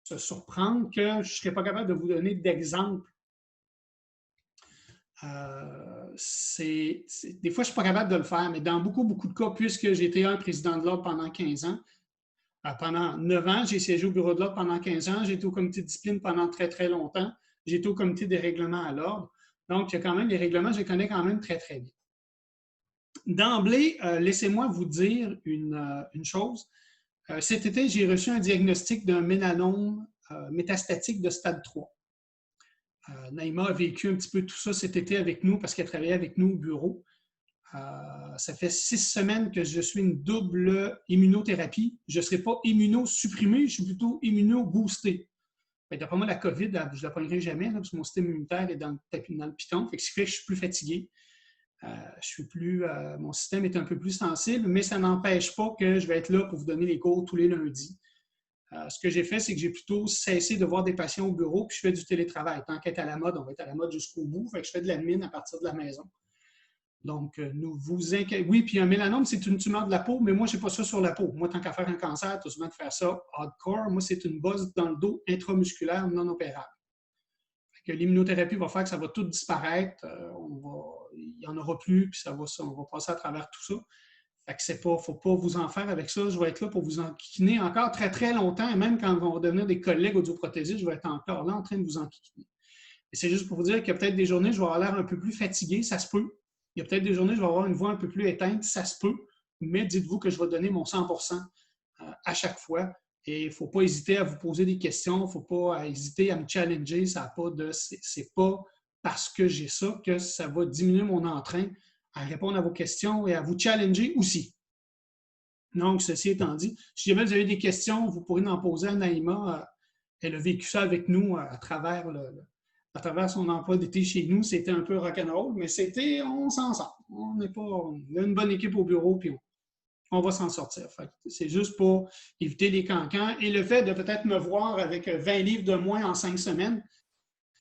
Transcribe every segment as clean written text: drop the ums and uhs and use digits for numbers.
se surprendre que je ne serais pas capable de vous donner d'exemple. Des fois, je ne suis pas capable de le faire, mais dans beaucoup de cas, puisque j'ai été un président de l'Ordre pendant 15 ans, pendant 9 ans, j'ai siégé au bureau de l'Ordre pendant 15 ans, j'ai été au comité de discipline pendant très longtemps, j'ai été au comité des règlements à l'Ordre. Donc, il y a quand même les règlements, je les connais quand même très bien. D'emblée, laissez-moi vous dire une chose. Cet été, j'ai reçu un diagnostic d'un mélanome métastatique de stade 3. Naïma a vécu un petit peu tout ça cet été avec nous parce qu'elle travaillait avec nous au bureau. Ça fait 6 semaines que je suis une double immunothérapie. Je ne serai pas immunosupprimé, je suis plutôt immunoboosté. D'après moi, la COVID, je ne la prendrai jamais là, parce que mon système immunitaire est dans le piton. Ce qui fait que je suis plus fatigué. Mon système est un peu plus sensible, mais ça n'empêche pas que je vais être là pour vous donner les cours tous les lundis. Ce que j'ai fait, c'est que j'ai plutôt cessé de voir des patients au bureau, puis je fais du télétravail. Tant qu'être à la mode, on va être à la mode jusqu'au bout. Fait que je fais de l'admin à partir de la maison. Donc, oui, puis un mélanome, c'est une tumeur de la peau, mais moi, je n'ai pas ça sur la peau. Moi, tant qu'à faire un cancer, tu as souvent de faire ça hardcore. Moi, c'est une bosse dans le dos intramusculaire non opérable. L'immunothérapie va faire que ça va tout disparaître. Il n'y en aura plus, puis on va passer à travers tout ça. Il ne faut pas vous en faire avec ça. Je vais être là pour vous enquiquiner encore très longtemps. Et même quand on va devenir des collègues audioprothésistes, je vais être encore là en train de vous enquiquiner. Et c'est juste pour vous dire qu'il y a peut-être des journées où je vais avoir l'air un peu plus fatigué, ça se peut. Il y a peut-être des journées où je vais avoir une voix un peu plus éteinte, ça se peut. Mais dites-vous que je vais donner mon 100% à chaque fois. Et il ne faut pas hésiter à vous poser des questions, il ne faut pas hésiter à me challenger. C'est pas parce que j'ai ça que ça va diminuer mon entrain à répondre à vos questions et à vous challenger aussi. Donc, ceci étant dit, si jamais vous avez des questions, vous pourrez en poser à Naïma. Elle a vécu ça avec nous à travers son emploi d'été chez nous. C'était un peu rock'n'roll, mais on s'en sort. On a une bonne équipe au bureau, puis on va s'en sortir. C'est juste pour éviter les cancans. Et le fait de peut-être me voir avec 20 livres de moins en 5 semaines,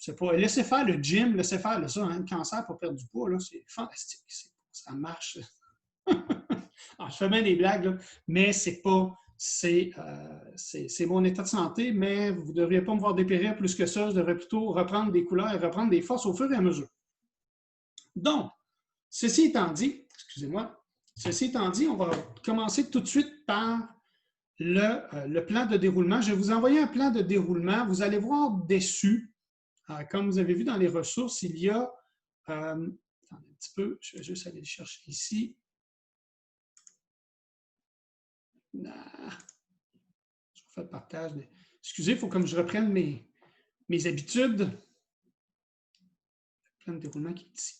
c'est pas laissez faire le gym, laissez faire ça. Le cancer pour perdre du poids, là, c'est fantastique. Ça marche. Alors, je fais bien des blagues, là, mais c'est pas. C'est mon état de santé, mais vous ne devriez pas me voir dépérir plus que ça. Je devrais plutôt reprendre des couleurs et reprendre des forces au fur et à mesure. Donc, ceci étant dit, on va commencer tout de suite par le plan de déroulement. Je vais vous envoyer un plan de déroulement. Vous allez voir dessus, comme vous avez vu dans les ressources, il y a, attendez un petit peu, je vais juste aller le chercher ici. Je vais faire le partage. Mais, excusez, il faut que je reprenne mes habitudes. Le plan de déroulement qui est ici.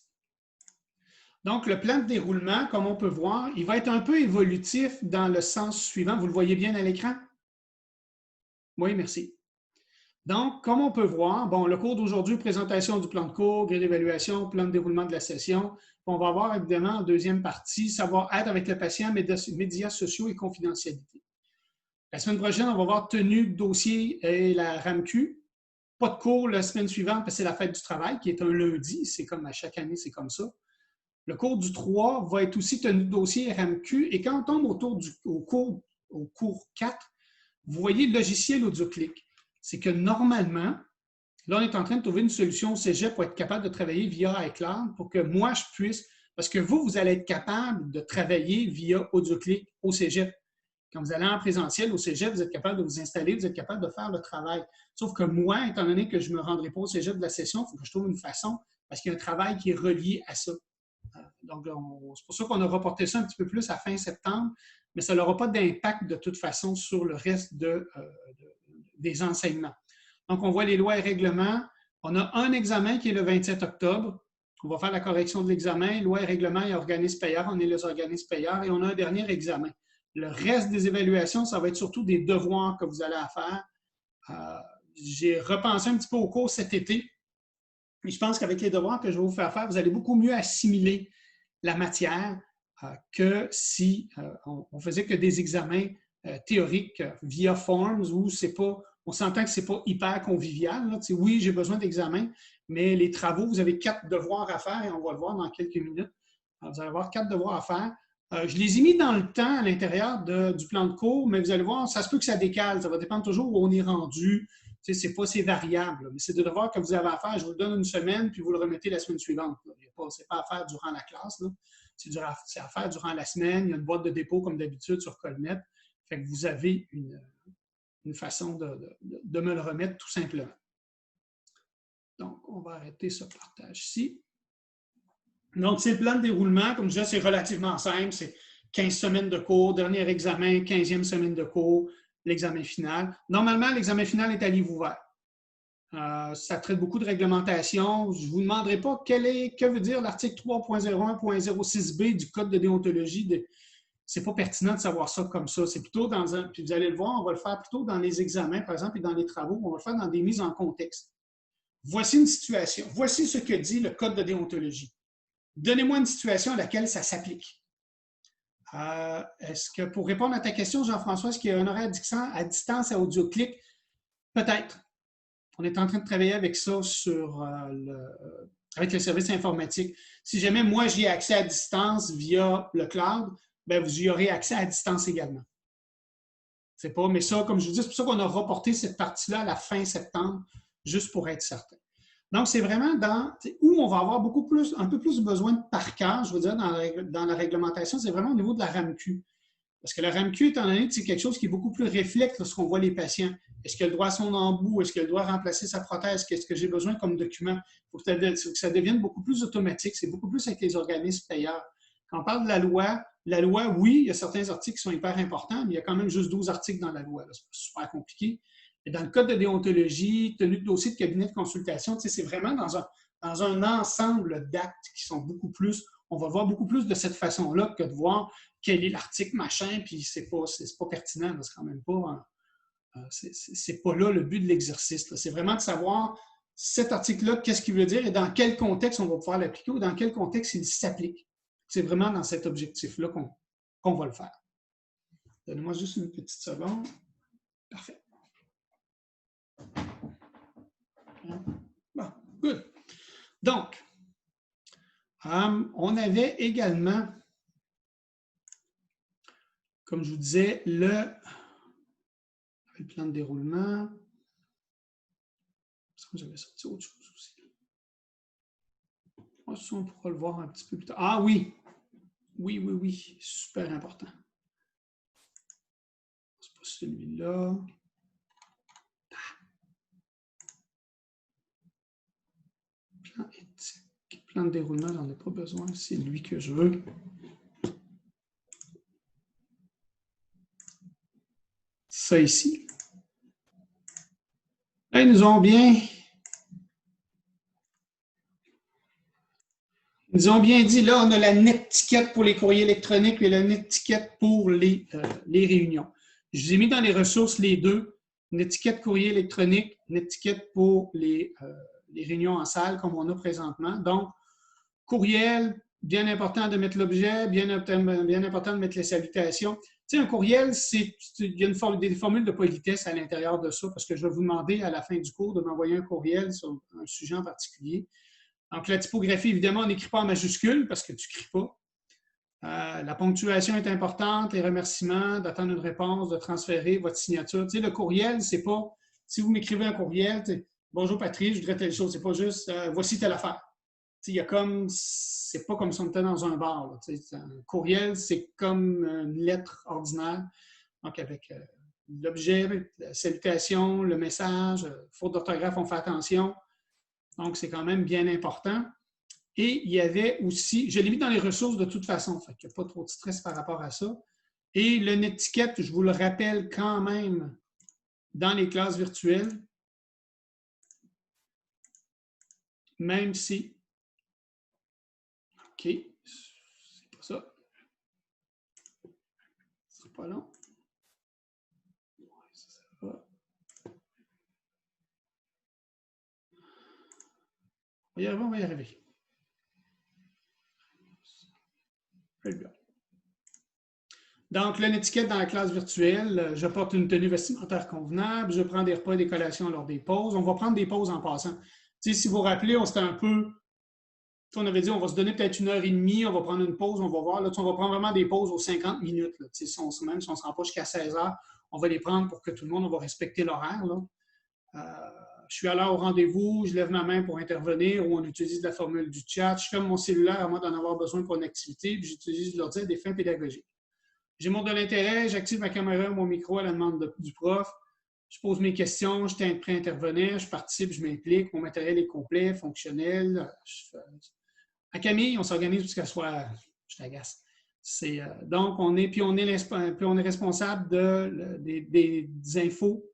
Donc, le plan de déroulement, comme on peut voir, il va être un peu évolutif dans le sens suivant. Vous le voyez bien à l'écran? Oui, merci. Donc, comme on peut voir, le cours d'aujourd'hui, présentation du plan de cours, grille d'évaluation, plan de déroulement de la session. On va avoir évidemment en deuxième partie, savoir-être avec le patient, médias sociaux et confidentialité. La semaine prochaine, on va voir tenue de dossier et la RAMQ. Pas de cours la semaine suivante parce que c'est la fête du travail qui est un lundi. C'est comme à chaque année, c'est comme ça. Le cours du 3 va être aussi tenue de dossier RAMQ. Et quand on tombe au cours 4, vous voyez le logiciel AudioClick. C'est que normalement, là, on est en train de trouver une solution au cégep pour être capable de travailler via iCloud pour que moi, je puisse, parce que vous allez être capable de travailler via AudioClick au cégep. Quand vous allez en présentiel au cégep, vous êtes capable de vous installer, vous êtes capable de faire le travail. Sauf que moi, étant donné que je ne me rendrai pas au cégep de la session, il faut que je trouve une façon, parce qu'il y a un travail qui est relié à ça. Donc, c'est pour ça qu'on a reporté ça un petit peu plus à fin septembre, mais ça n'aura pas d'impact de toute façon sur le reste des enseignements. Donc, on voit les lois et règlements. On a un examen qui est le 27 octobre. On va faire la correction de l'examen. Lois et règlements et organismes payeurs. On est les organismes payeurs et on a un dernier examen. Le reste des évaluations, ça va être surtout des devoirs que vous allez faire. J'ai repensé un petit peu au cours cet été. Et je pense qu'avec les devoirs que je vais vous faire, vous allez beaucoup mieux assimiler la matière que si on faisait que des examens théoriques via Forms où c'est pas, on s'entend que ce n'est pas hyper convivial. Là. Oui, j'ai besoin d'examens, mais les travaux, vous avez 4 devoirs à faire et on va le voir dans quelques minutes. Alors, vous allez avoir 4 devoirs à faire. Je les ai mis dans le temps à l'intérieur du plan de cours, mais vous allez voir, ça se peut que ça décale. Ça va dépendre toujours où on est rendu. C'est variable, mais c'est de devoir que vous avez à faire. Je vous le donne une semaine, puis vous le remettez la semaine suivante. Ce n'est pas à faire durant la classe. C'est à faire durant la semaine. Il y a une boîte de dépôt, comme d'habitude, sur Colnet. Fait que vous avez une façon de me le remettre, tout simplement. Donc, on va arrêter ce partage ici. Donc, c'est le plan de déroulement. Comme je disais, c'est relativement simple. C'est 15 semaines de cours, dernier examen, 15e semaine de cours, l'examen final. Normalement, l'examen final est à livre ouvert. Ça traite beaucoup de réglementation. Je ne vous demanderai pas que veut dire l'article 3.01.06b du Code de déontologie. Ce n'est pas pertinent de savoir ça comme ça. C'est plutôt dans un... Puis vous allez le voir, on va le faire plutôt dans les examens, par exemple, et dans les travaux. On va le faire dans des mises en contexte. Voici une situation. Voici ce que dit le Code de déontologie. Donnez-moi une situation à laquelle ça s'applique. Est-ce que, pour répondre à ta question, Jean-François, est-ce qu'il y a un horaire à distance à AudioClick? Peut-être. On est en train de travailler avec ça avec le service informatique. Si jamais moi, j'y ai accès à distance via le cloud, bien, vous y aurez accès à distance également. C'est pas, mais ça, comme je vous dis, c'est pour ça qu'on a reporté cette partie-là à la fin septembre, juste pour être certain. Donc, c'est vraiment où on va avoir un peu plus besoin de par cœur, je veux dire, dans la réglementation, c'est vraiment au niveau de la RAMQ. Parce que la RAMQ, étant donné que c'est quelque chose qui est beaucoup plus réflexe lorsqu'on voit les patients. Est-ce qu'il a le droit à son embout? Est-ce qu'il doit remplacer sa prothèse? Qu'est-ce que j'ai besoin comme document? Il faut que ça devienne beaucoup plus automatique. C'est beaucoup plus avec les organismes payeurs. Quand on parle de la loi, oui, il y a certains articles qui sont hyper importants, mais il y a quand même juste 12 articles dans la loi. C'est super compliqué. Et dans le code de déontologie, tenue de dossier de cabinet de consultation, c'est vraiment dans un ensemble d'actes qui sont beaucoup plus, on va voir beaucoup plus de cette façon-là que de voir quel est l'article machin, puis c'est pas pertinent, c'est quand même pas, c'est pas là le but de l'exercice. C'est vraiment de savoir cet article-là, qu'est-ce qu'il veut dire et dans quel contexte on va pouvoir l'appliquer ou dans quel contexte il s'applique. C'est vraiment dans cet objectif-là qu'on va le faire. Donnez-moi juste une petite seconde. Parfait. Bon, good. Donc, on avait également, comme je vous disais, le plan de déroulement. Est-ce que j'avais sorti autre chose aussi? Ça, on pourra le voir un petit peu plus tard. Ah oui! Oui. Super important. C'est pas celui-là. Plan éthique. Plan de déroulement, j'en ai pas besoin. C'est lui que je veux. Ça ici. Là, ils nous ont bien dit, là, on a la netiquette pour les courriers électroniques et la netiquette pour les réunions. Je vous ai mis dans les ressources les deux, une étiquette courrier électronique, une étiquette pour les réunions en salle comme on a présentement. Donc, courriel, bien important de mettre l'objet, bien important de mettre les salutations. Tu sais, un courriel, il y a des formules de politesse à l'intérieur de ça, parce que je vais vous demander à la fin du cours de m'envoyer un courriel sur un sujet en particulier. Donc, la typographie, évidemment, on n'écrit pas en majuscule parce que tu n'écris pas. La ponctuation est importante, les remerciements, d'attendre une réponse, de transférer votre signature. Tu sais, le courriel, c'est pas, si vous m'écrivez un courriel, bonjour Patrice, je voudrais telle chose, c'est pas juste voici telle affaire. Tu sais, il y a comme, c'est pas comme si on était dans un bar. Là, tu sais, un courriel, c'est comme une lettre ordinaire. Donc, avec l'objet, la salutation, le message, faute d'orthographe, on fait attention. Donc, c'est quand même bien important. Et il y avait aussi, je l'ai mis dans les ressources de toute façon, fait qu'il n'y a pas trop de stress par rapport à ça. Et le netiquette, je vous le rappelle quand même, dans les classes virtuelles, même si, OK, c'est pas ça. C'est pas long. Ça va. On va y arriver. Très bien. Donc, l'étiquette dans la classe virtuelle, je porte une tenue vestimentaire convenable, je prends des repas et des collations lors des pauses. On va prendre des pauses en passant. Tu sais, si vous vous rappelez, on s'était un peu On avait dit on va se donner peut-être 1h30, on va prendre une pause, on va voir. Là, on va prendre vraiment des pauses aux 50 minutes. Là. Même si on ne se rend pas jusqu'à 16 heures, on va les prendre pour que tout le monde, on va respecter l'horaire. Je suis allé au rendez-vous, je lève ma main pour intervenir ou on utilise la formule du chat. Je ferme mon cellulaire à moins d'en avoir besoin pour une activité, puis j'utilise l'ordi à des fins pédagogiques. J'ai montré de l'intérêt, j'active ma caméra, mon micro à la demande du prof. Je pose mes questions, je suis prêt à intervenir, je participe, je m'implique, mon matériel est complet, fonctionnel. À Camille, on s'organise jusqu'à soit. Je t'agace. Donc, on est responsable des infos,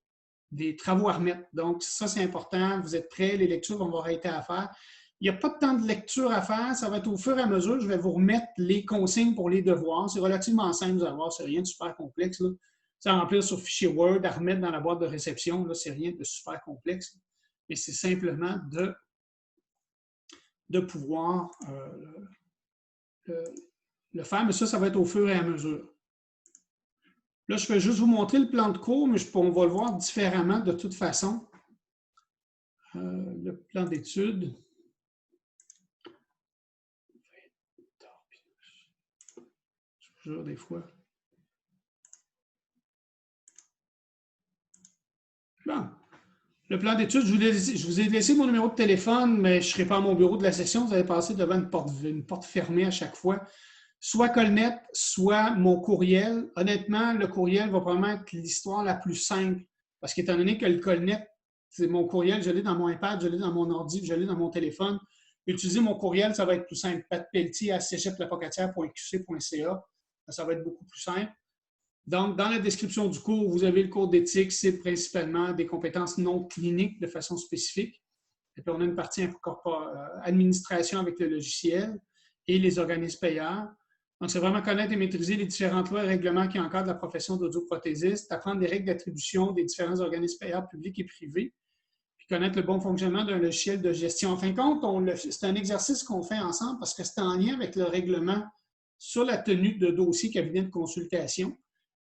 des travaux à remettre. Donc, ça, c'est important. Vous êtes prêts, les lectures vont avoir été à faire. Il n'y a pas de temps de lecture à faire. Ça va être au fur et à mesure. Je vais vous remettre les consignes pour les devoirs. C'est relativement simple, vous allez voir. C'est rien de super complexe. C'est à remplir sur fichier Word, à remettre dans la boîte de réception. C'est rien de super complexe. Mais c'est simplement de pouvoir le faire. Mais ça va être au fur et à mesure. Là, je vais juste vous montrer le plan de cours, mais on va le voir différemment de toute façon. Le plan d'études. Je vous jure des fois. Bon. Le plan d'études, je vous ai laissé mon numéro de téléphone, mais je ne serai pas à mon bureau de la session. Vous allez passer devant une porte fermée à chaque fois. Soit Colnet, soit mon courriel. Honnêtement, le courriel va probablement être l'histoire la plus simple. Parce qu'étant donné que le Colnet, c'est mon courriel, je l'ai dans mon iPad, je l'ai dans mon ordi, je l'ai dans mon téléphone. Utiliser mon courriel, ça va être plus simple. patpelletier@cégeplapocatière.qc.ca. Ça va être beaucoup plus simple. Donc, dans la description du cours, vous avez le cours d'éthique, c'est principalement des compétences non cliniques de façon spécifique. Et puis, on a une partie administration avec le logiciel et les organismes payeurs. Donc, c'est vraiment connaître et maîtriser les différentes lois et règlements qui encadrent la profession d'audioprothésiste, apprendre des règles d'attribution des différents organismes payeurs publics et privés, puis connaître le bon fonctionnement d'un logiciel de gestion. En fin de compte, c'est un exercice qu'on fait ensemble parce que c'est en lien avec le règlement sur la tenue de dossier cabinet de consultation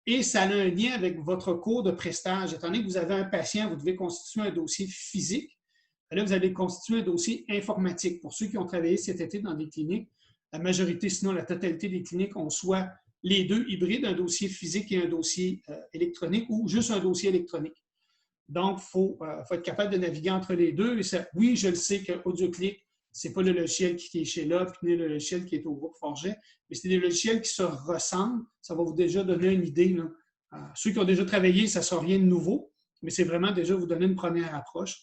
et ça a un lien avec votre cours de prestage. Étant donné que vous avez un patient, vous devez constituer un dossier physique. Là, vous allez constituer un dossier informatique. Pour ceux qui ont travaillé cet été dans des cliniques, la majorité, sinon la totalité des cliniques ont soit les deux hybrides, un dossier physique et un dossier électronique ou juste un dossier électronique. Donc, il faut être capable de naviguer entre les deux. Et ça, oui, je le sais que AudioClick, ce n'est pas le logiciel qui est chez là, puis ni le logiciel qui est au groupe Forget, mais c'est des logiciels qui se ressemblent. Ça va vous déjà donner une idée. Là. Ceux qui ont déjà travaillé, ça ne sera rien de nouveau, mais c'est vraiment déjà vous donner une première approche.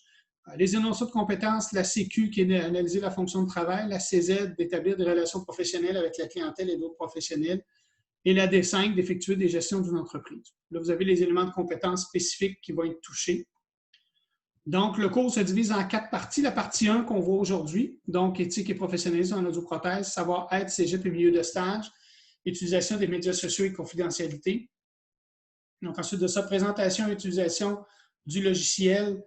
Les énoncés de compétences, la CQ qui est d'analyser la fonction de travail, la CZ d'établir des relations professionnelles avec la clientèle et d'autres professionnels, et la D5 d'effectuer des gestions d'une entreprise. Là, vous avez les éléments de compétences spécifiques qui vont être touchés. Donc, le cours se divise en 4 parties. La partie 1 qu'on voit aujourd'hui, donc éthique et professionnalisme en audioprothèse, savoir-être, cégep et milieu de stage, utilisation des médias sociaux et confidentialité. Donc, ensuite de ça, présentation et utilisation du logiciel,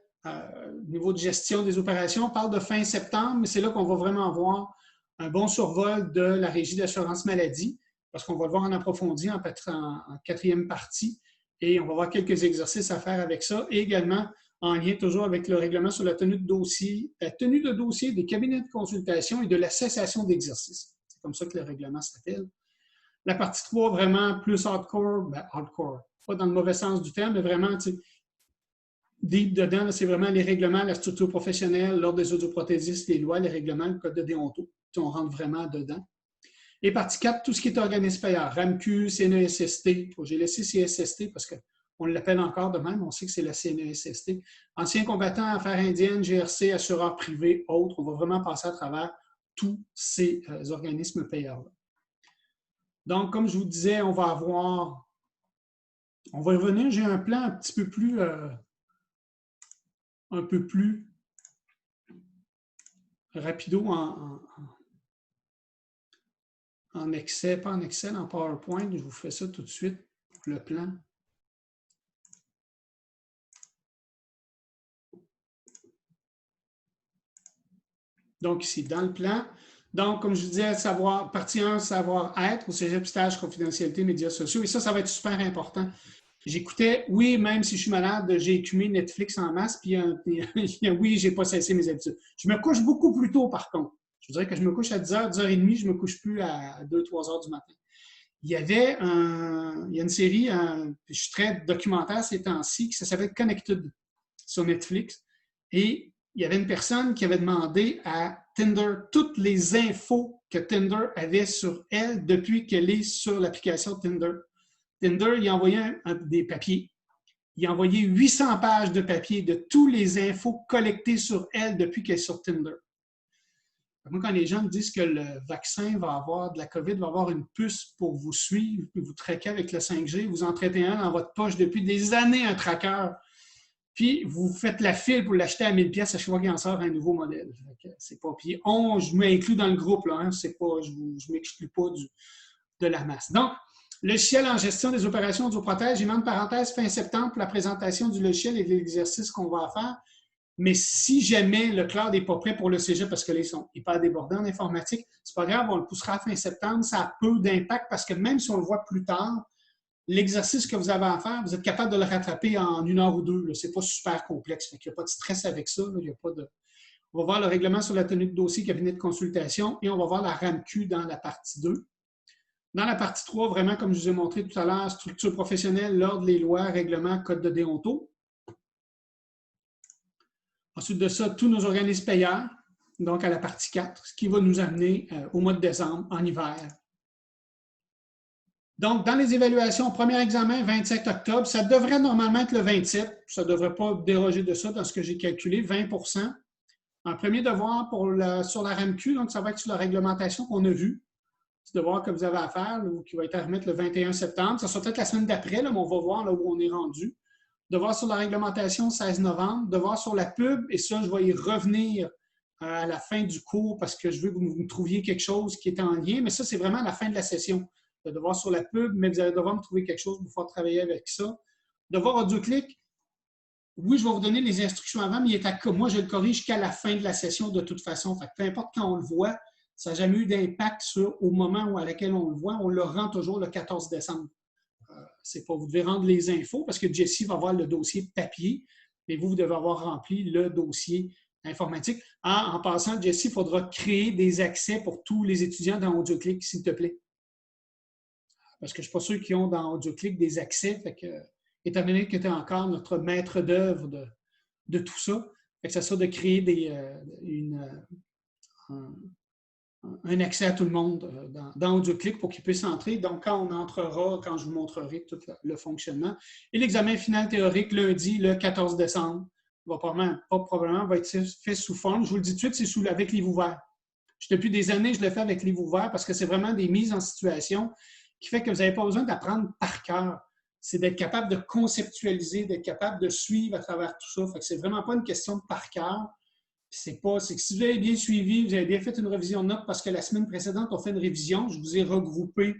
niveau de gestion des opérations. On parle de fin septembre, mais c'est là qu'on va vraiment avoir un bon survol de la régie d'assurance maladie, parce qu'on va le voir en approfondi en 4e partie, et on va avoir quelques exercices à faire avec ça, et également en lien toujours avec le règlement sur la tenue de dossier des cabinets de consultation et de la cessation d'exercice. C'est comme ça que le règlement s'appelle. La partie 3, vraiment plus hardcore, pas dans le mauvais sens du terme, mais vraiment, tu sais, deep dedans, c'est vraiment les règlements, la structure professionnelle, l'ordre des audioprothésistes, les lois, les règlements, le code de déonto. On rentre vraiment dedans. Et partie 4, tout ce qui est organisme payeur, RAMQ, CNESST. J'ai laissé CSST parce qu'on l'appelle encore de même, on sait que c'est la CNESST. Anciens combattants, affaires indiennes, GRC, assureurs privés, autres. On va vraiment passer à travers tous ces organismes payeurs-là. Donc, comme je vous disais, on va y revenir. J'ai un plan un petit peu plus rapido en Excel, pas en Excel, en PowerPoint. Je vous fais ça tout de suite, le plan. Donc, ici, dans le plan. Donc, comme je vous disais, partie 1, savoir-être, au cégep, stage, confidentialité, médias sociaux. Et ça va être super important. J'écoutais, oui, même si je suis malade, j'ai écumé Netflix en masse, puis oui, je n'ai pas cessé mes habitudes. Je me couche beaucoup plus tôt, par contre. Je dirais que je me couche à 10h, 10h30, je ne me couche plus à 2-3 heures du matin. Il y a une série, je suis très documentaire ces temps-ci, qui s'appelle Connected sur Netflix. Et il y avait une personne qui avait demandé à Tinder toutes les infos que Tinder avait sur elle depuis qu'elle est sur l'application Tinder. Tinder, il a envoyé des papiers. Il a envoyé 800 pages de papier de toutes les infos collectées sur elle depuis qu'elle est sur Tinder. Moi, quand les gens me disent que le vaccin va avoir, de la COVID, va avoir une puce pour vous suivre, puis vous traquer avec le 5G, vous en traitez un dans votre poche depuis des années, un tracker, puis vous faites la file pour l'acheter à 1000$ à chaque fois qu'il en sort un nouveau modèle. C'est pas. Puis je m'inclus dans le groupe, là, hein, c'est pas, je ne m'exclus pas de la masse. Donc, logiciel en gestion des opérations d'eau-protège, j'ai mis une parenthèse fin septembre pour la présentation du logiciel et de l'exercice qu'on va faire. Mais si jamais le cloud n'est pas prêt pour le cégep parce que là, ils sont hyper débordés en informatique, c'est pas grave, on le poussera à fin septembre. Ça a peu d'impact parce que même si on le voit plus tard, l'exercice que vous avez à faire, vous êtes capable de le rattraper en 1 heure ou 2. Ce n'est pas super complexe. Il n'y a pas de stress avec ça. Il y a pas de... On va voir le règlement sur la tenue de dossier, cabinet de consultation, et on va voir la RAMQ dans la partie 2. Dans la partie 3, vraiment, comme je vous ai montré tout à l'heure, structure professionnelle, l'ordre, les lois, règlements, code de déonto. Ensuite de ça, tous nos organismes payeurs, donc à la partie 4, ce qui va nous amener au mois de décembre, en hiver. Donc, dans les évaluations, premier examen, 27 octobre, ça devrait normalement être le 27. Ça ne devrait pas déroger de ça dans ce que j'ai calculé, 20%. Un premier devoir sur la RAMQ, donc ça va être sur la réglementation qu'on a vue. C'est le devoir que vous avez à faire, là, qui va être à remettre le 21 septembre. Ça sera peut-être la semaine d'après, mais on va voir là où on est rendu. Devoir sur la réglementation, 16 novembre. Devoir sur la pub, et ça, je vais y revenir à la fin du cours parce que je veux que vous me trouviez quelque chose qui est en lien, mais ça, c'est vraiment à la fin de la session. Le devoir sur la pub, mais vous allez devoir me trouver quelque chose pour pouvoir travailler avec ça. Devoir audio-clic, oui, je vais vous donner les instructions avant, mais moi, je le corrige qu'à la fin de la session de toute façon. Fait que peu importe quand on le voit, ça n'a jamais eu d'impact au moment où à laquelle on le voit. On le rend toujours le 14 décembre. C'est pas, vous devez rendre les infos parce que Jessie va avoir le dossier papier, mais vous devez avoir rempli le dossier informatique. En passant, Jessie, il faudra créer des accès pour tous les étudiants dans AudioClick, s'il te plaît. Parce que je ne suis pas sûr qu'ils ont dans AudioClick des accès. Fait que, étant donné que tu es encore notre maître d'œuvre de tout ça, fait que ça sera de créer un accès à tout le monde dans AudioClick pour qu'ils puissent entrer. Donc, quand on entrera, quand je vous montrerai tout le fonctionnement. Et l'examen final théorique, lundi, le 14 décembre, probablement va être fait sous forme. Je vous le dis tout de suite, c'est avec livre ouvert. Depuis des années, je le fais avec livre ouvert parce que c'est vraiment des mises en situation qui fait que vous n'avez pas besoin d'apprendre par cœur. C'est d'être capable de conceptualiser, d'être capable de suivre à travers tout ça. Fait que c'est vraiment pas une question de par cœur. C'est que si vous avez bien suivi, vous avez bien fait une révision de notes parce que la semaine précédente, on fait une révision. Je vous ai regroupé,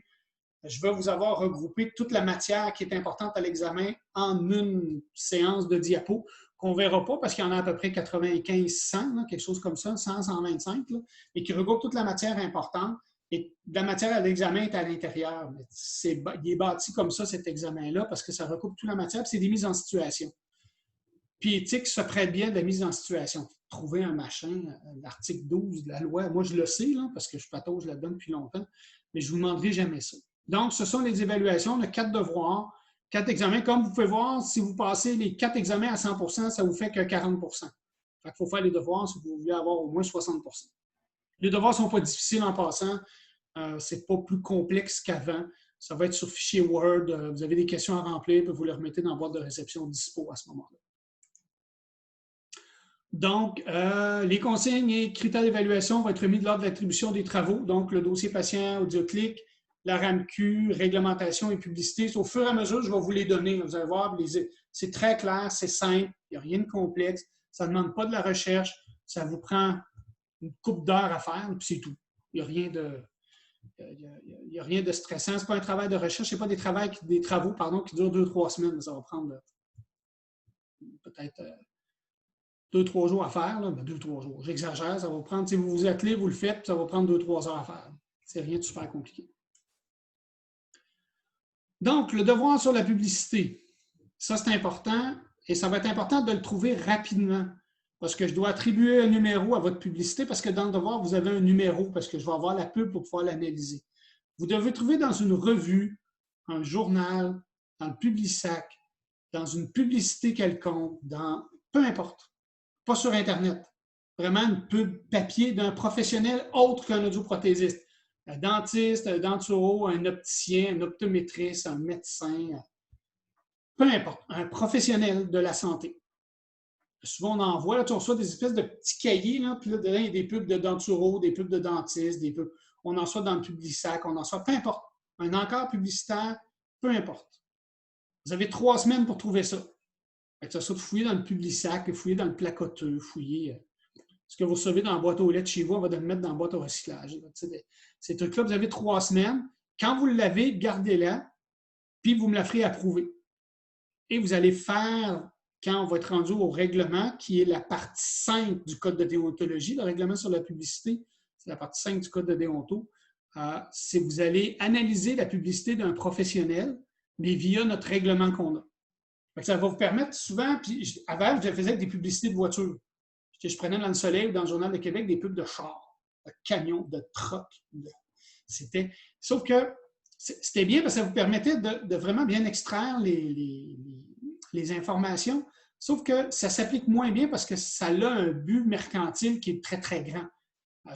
je vais vous avoir regroupé toute la matière qui est importante à l'examen en une séance de diapos qu'on ne verra pas parce qu'il y en a à peu près 95-100, quelque chose comme ça, 100-125, et qui regroupe toute la matière importante. Et la matière à l'examen est à l'intérieur. Il est bâti comme ça, cet examen-là, parce que ça recoupe toute la matière, puis c'est des mises en situation. Puis éthique se prête bien de la mise en situation. Trouver un machin, l'article 12 de la loi, moi je le sais, là, parce que je patauge là-dedans depuis longtemps, mais je ne vous demanderai jamais ça. Donc, ce sont les évaluations, le 4 devoirs, 4 examens. Comme vous pouvez voir, si vous passez les 4 examens à 100%, ça vous fait que 40%. Il faut faire les devoirs si vous voulez avoir au moins 60%. Les devoirs ne sont pas difficiles en passant. Ce n'est pas plus complexe qu'avant. Ça va être sur fichier Word. Vous avez des questions à remplir, puis vous les remettez dans la boîte de réception dispo à ce moment-là. Donc, les consignes et critères d'évaluation vont être mis lors de l'attribution des travaux. Donc, le dossier patient, AudioClick, la RAMQ, réglementation et publicité. Au fur et à mesure, je vais vous les donner. Vous allez voir, c'est très clair, c'est simple, il n'y a rien de complexe. Ça ne demande pas de la recherche. Ça vous prend une couple d'heures à faire, puis c'est tout. Il n'y a rien de stressant. Ce n'est pas un travail de recherche, ce n'est pas des travaux qui durent 2-3 semaines. Ça va prendre peut-être 2-3 jours à faire. 2-3 jours. J'exagère, ça va prendre, si vous vous attelez, vous le faites, puis ça va prendre 2-3 heures à faire. C'est rien de super compliqué. Donc, le devoir sur la publicité, ça c'est important, et ça va être important de le trouver rapidement. parce que je dois attribuer un numéro à votre publicité parce que dans le devoir, vous avez un numéro parce que je vais avoir la pub pour pouvoir l'analyser. Vous devez trouver dans une revue, un journal, dans le Publisac, dans une publicité quelconque, dans peu importe, pas sur Internet. Vraiment une pub papier d'un professionnel autre qu'un audioprothésiste. Un dentiste, un denturo, un opticien, un optométriste, un médecin, peu importe, un professionnel de la santé. Souvent, on en voit, là, on reçoit des espèces de petits cahiers, là, puis là, dedans, il y a des pubs de denturo, des pubs de dentistes, des pubs. On en soit dans le Publisac, on en soit, peu importe. Un encart publicitaire, peu importe. Vous avez 3 semaines pour trouver ça. Ça soit de fouiller dans le Publisac, fouiller dans le placoteux, fouiller ce que vous recevez dans la boîte aux lettres chez vous, on va le mettre dans la boîte au recyclage. Ces trucs-là, vous avez 3 semaines. Quand vous l'avez, gardez-la, puis vous me la ferez approuver. Et vous allez faire, quand on va être rendu au règlement, qui est la partie 5 du Code de déontologie, le règlement sur la publicité, c'est la partie 5 du Code de déonto, c'est que vous allez analyser la publicité d'un professionnel, mais via notre règlement qu'on a. Ça va vous permettre souvent, puis avant, je faisais des publicités de voitures. Je prenais dans le Soleil ou dans le Journal de Québec des pubs de chars, de camions, de trucks. Sauf que c'était bien parce que ça vous permettait de vraiment bien extraire les informations, sauf que ça s'applique moins bien parce que ça a un but mercantile qui est très, très grand.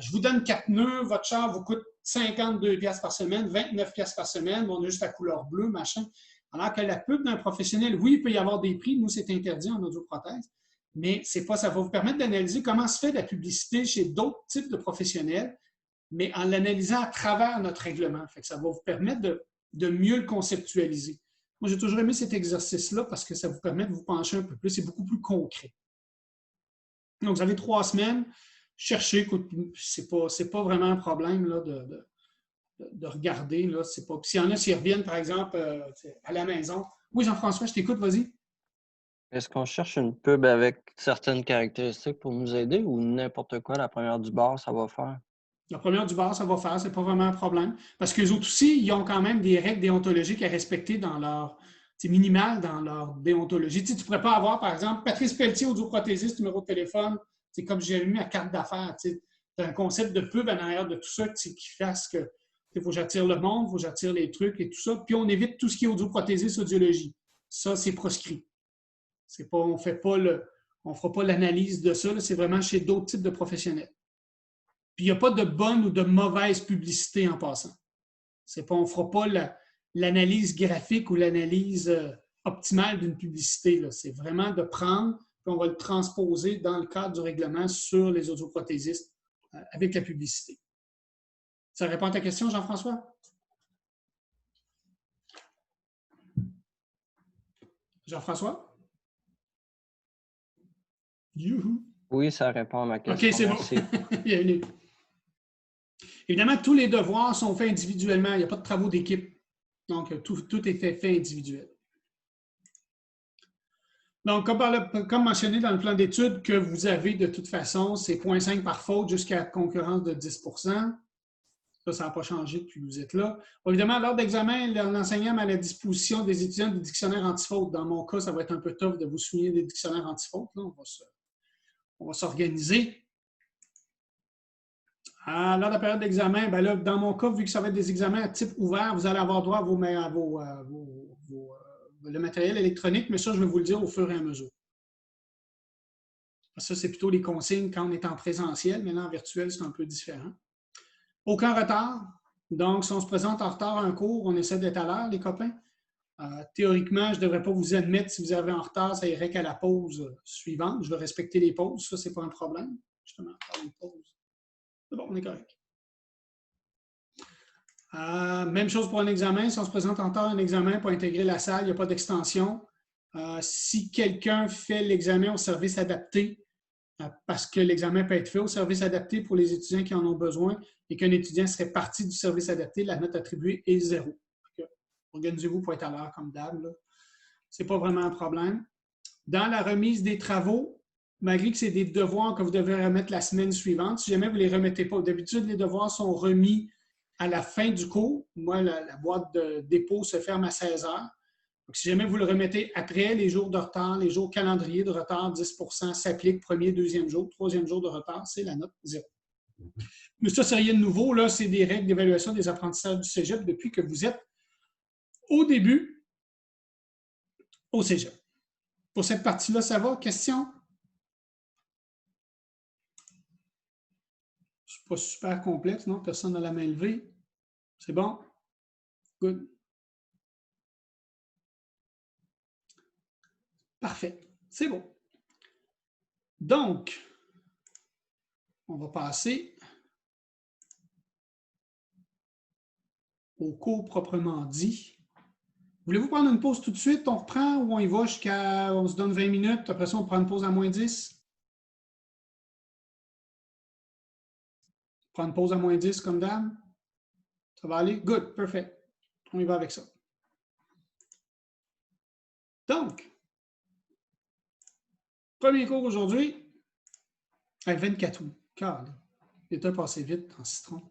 Je vous donne 4 nœuds, votre char vous coûte 52$ par semaine, 29$ par semaine, on a juste la couleur bleue, machin. Alors que la pub d'un professionnel, oui, il peut y avoir des prix, nous, c'est interdit en audioprothèse, mais c'est pas, ça va vous permettre d'analyser comment se fait la publicité chez d'autres types de professionnels, mais en l'analysant à travers notre règlement. Fait que ça va vous permettre de mieux le conceptualiser. Moi, j'ai toujours aimé cet exercice-là parce que ça vous permet de vous pencher un peu plus. C'est beaucoup plus concret. Donc, vous avez 3 semaines. Cherchez. C'est pas vraiment un problème là, de regarder. Là, c'est pas... S'il y en a, s'ils reviennent, par exemple, à la maison. Oui, Jean-François, je t'écoute, vas-y. Est-ce qu'on cherche une pub avec certaines caractéristiques pour nous aider ou n'importe quoi, la première du bar, ça va faire? La première du bar, ça va faire, c'est pas vraiment un problème. Parce qu'eux autres aussi, ils ont quand même des règles déontologiques à respecter dans leur. C'est minimal dans leur déontologie. Tu ne pourrais pas avoir, par exemple, Patrice Pelletier, audioprothésiste, numéro de téléphone. C'est comme j'ai mis ma carte d'affaires. Tu as un concept de pub en arrière de tout ça qui fasse que il faut que j'attire le monde, il faut que j'attire les trucs et tout ça. Puis on évite tout ce qui est audioprothésiste, audiologie. Ça, c'est proscrit. C'est pas, on ne fera pas l'analyse de ça. C'est vraiment chez d'autres types de professionnels. Puis il n'y a pas de bonne ou de mauvaise publicité en passant. On ne fera pas l'analyse graphique ou l'analyse optimale d'une publicité. C'est vraiment de prendre, puis on va le transposer dans le cadre du règlement sur les audioprothésistes avec la publicité. Ça répond à ta question, Jean-François? Jean-François? Youhou! Oui, ça répond à ma question. OK, c'est bon. Bienvenue. Évidemment, tous les devoirs sont faits individuellement. Il n'y a pas de travaux d'équipe. Donc, tout est fait individuel. Donc, comme mentionné dans le plan d'études que vous avez de toute façon, c'est 0,5 par faute jusqu'à concurrence de 10 %. Ça n'a pas changé depuis que vous êtes là. Évidemment, lors d'examen, l'enseignant met à la disposition des étudiants des dictionnaires antifaute. Dans mon cas, ça va être un peu tough de vous souligner des dictionnaires antifaute. Là, on va s'organiser. Lors de la période d'examen, ben là, dans mon cas, vu que ça va être des examens à type ouvert, vous allez avoir droit à le matériel électronique, mais ça, je vais vous le dire au fur et à mesure. Ça, c'est plutôt les consignes quand on est en présentiel, mais là, en virtuel, c'est un peu différent. Aucun retard. Donc, si on se présente en retard à un cours, on essaie d'être à l'heure, les copains. Théoriquement, je ne devrais pas vous admettre si vous avez en retard, ça irait qu'à la pause suivante. Je vais respecter les pauses, ça, ce n'est pas un problème. Justement, faire une pause. C'est bon, on est correct. Même chose pour un examen. Si on se présente en retard à un examen pour intégrer la salle, il n'y a pas d'extension. Si quelqu'un fait l'examen au service adapté, parce que l'examen peut être fait au service adapté pour les étudiants qui en ont besoin et qu'un étudiant serait parti du service adapté, la note attribuée est 0. Organisez-vous pour être à l'heure comme d'hab. Ce n'est pas vraiment un problème. Dans la remise des travaux, malgré que c'est des devoirs que vous devez remettre la semaine suivante, si jamais vous ne les remettez pas, d'habitude, les devoirs sont remis à la fin du cours. Moi, la boîte de dépôt se ferme à 16 heures. Donc, si jamais vous le remettez après les jours de retard, les jours calendrier de retard, 10 s'applique premier, deuxième jour, troisième jour de retard, c'est la note 0. Mais ça, c'est rien de nouveau. Là, c'est des règles d'évaluation des apprentissages du cégep depuis que vous êtes au début au cégep. Pour cette partie-là, ça va? Question? C'est pas super complexe, non? Personne n'a la main levée. C'est bon? Good. Parfait. C'est bon. Donc, on va passer au cours proprement dit. Voulez-vous prendre une pause tout de suite? On reprend ou on y va jusqu'à... On se donne 20 minutes. Après ça, on prend une pause à moins 10. Prendre une pause à moins 10 comme d'hab. Ça va aller? Good. Perfect. On y va avec ça. Donc, premier cours aujourd'hui, à 24 août. Car le temps passé vite en citron.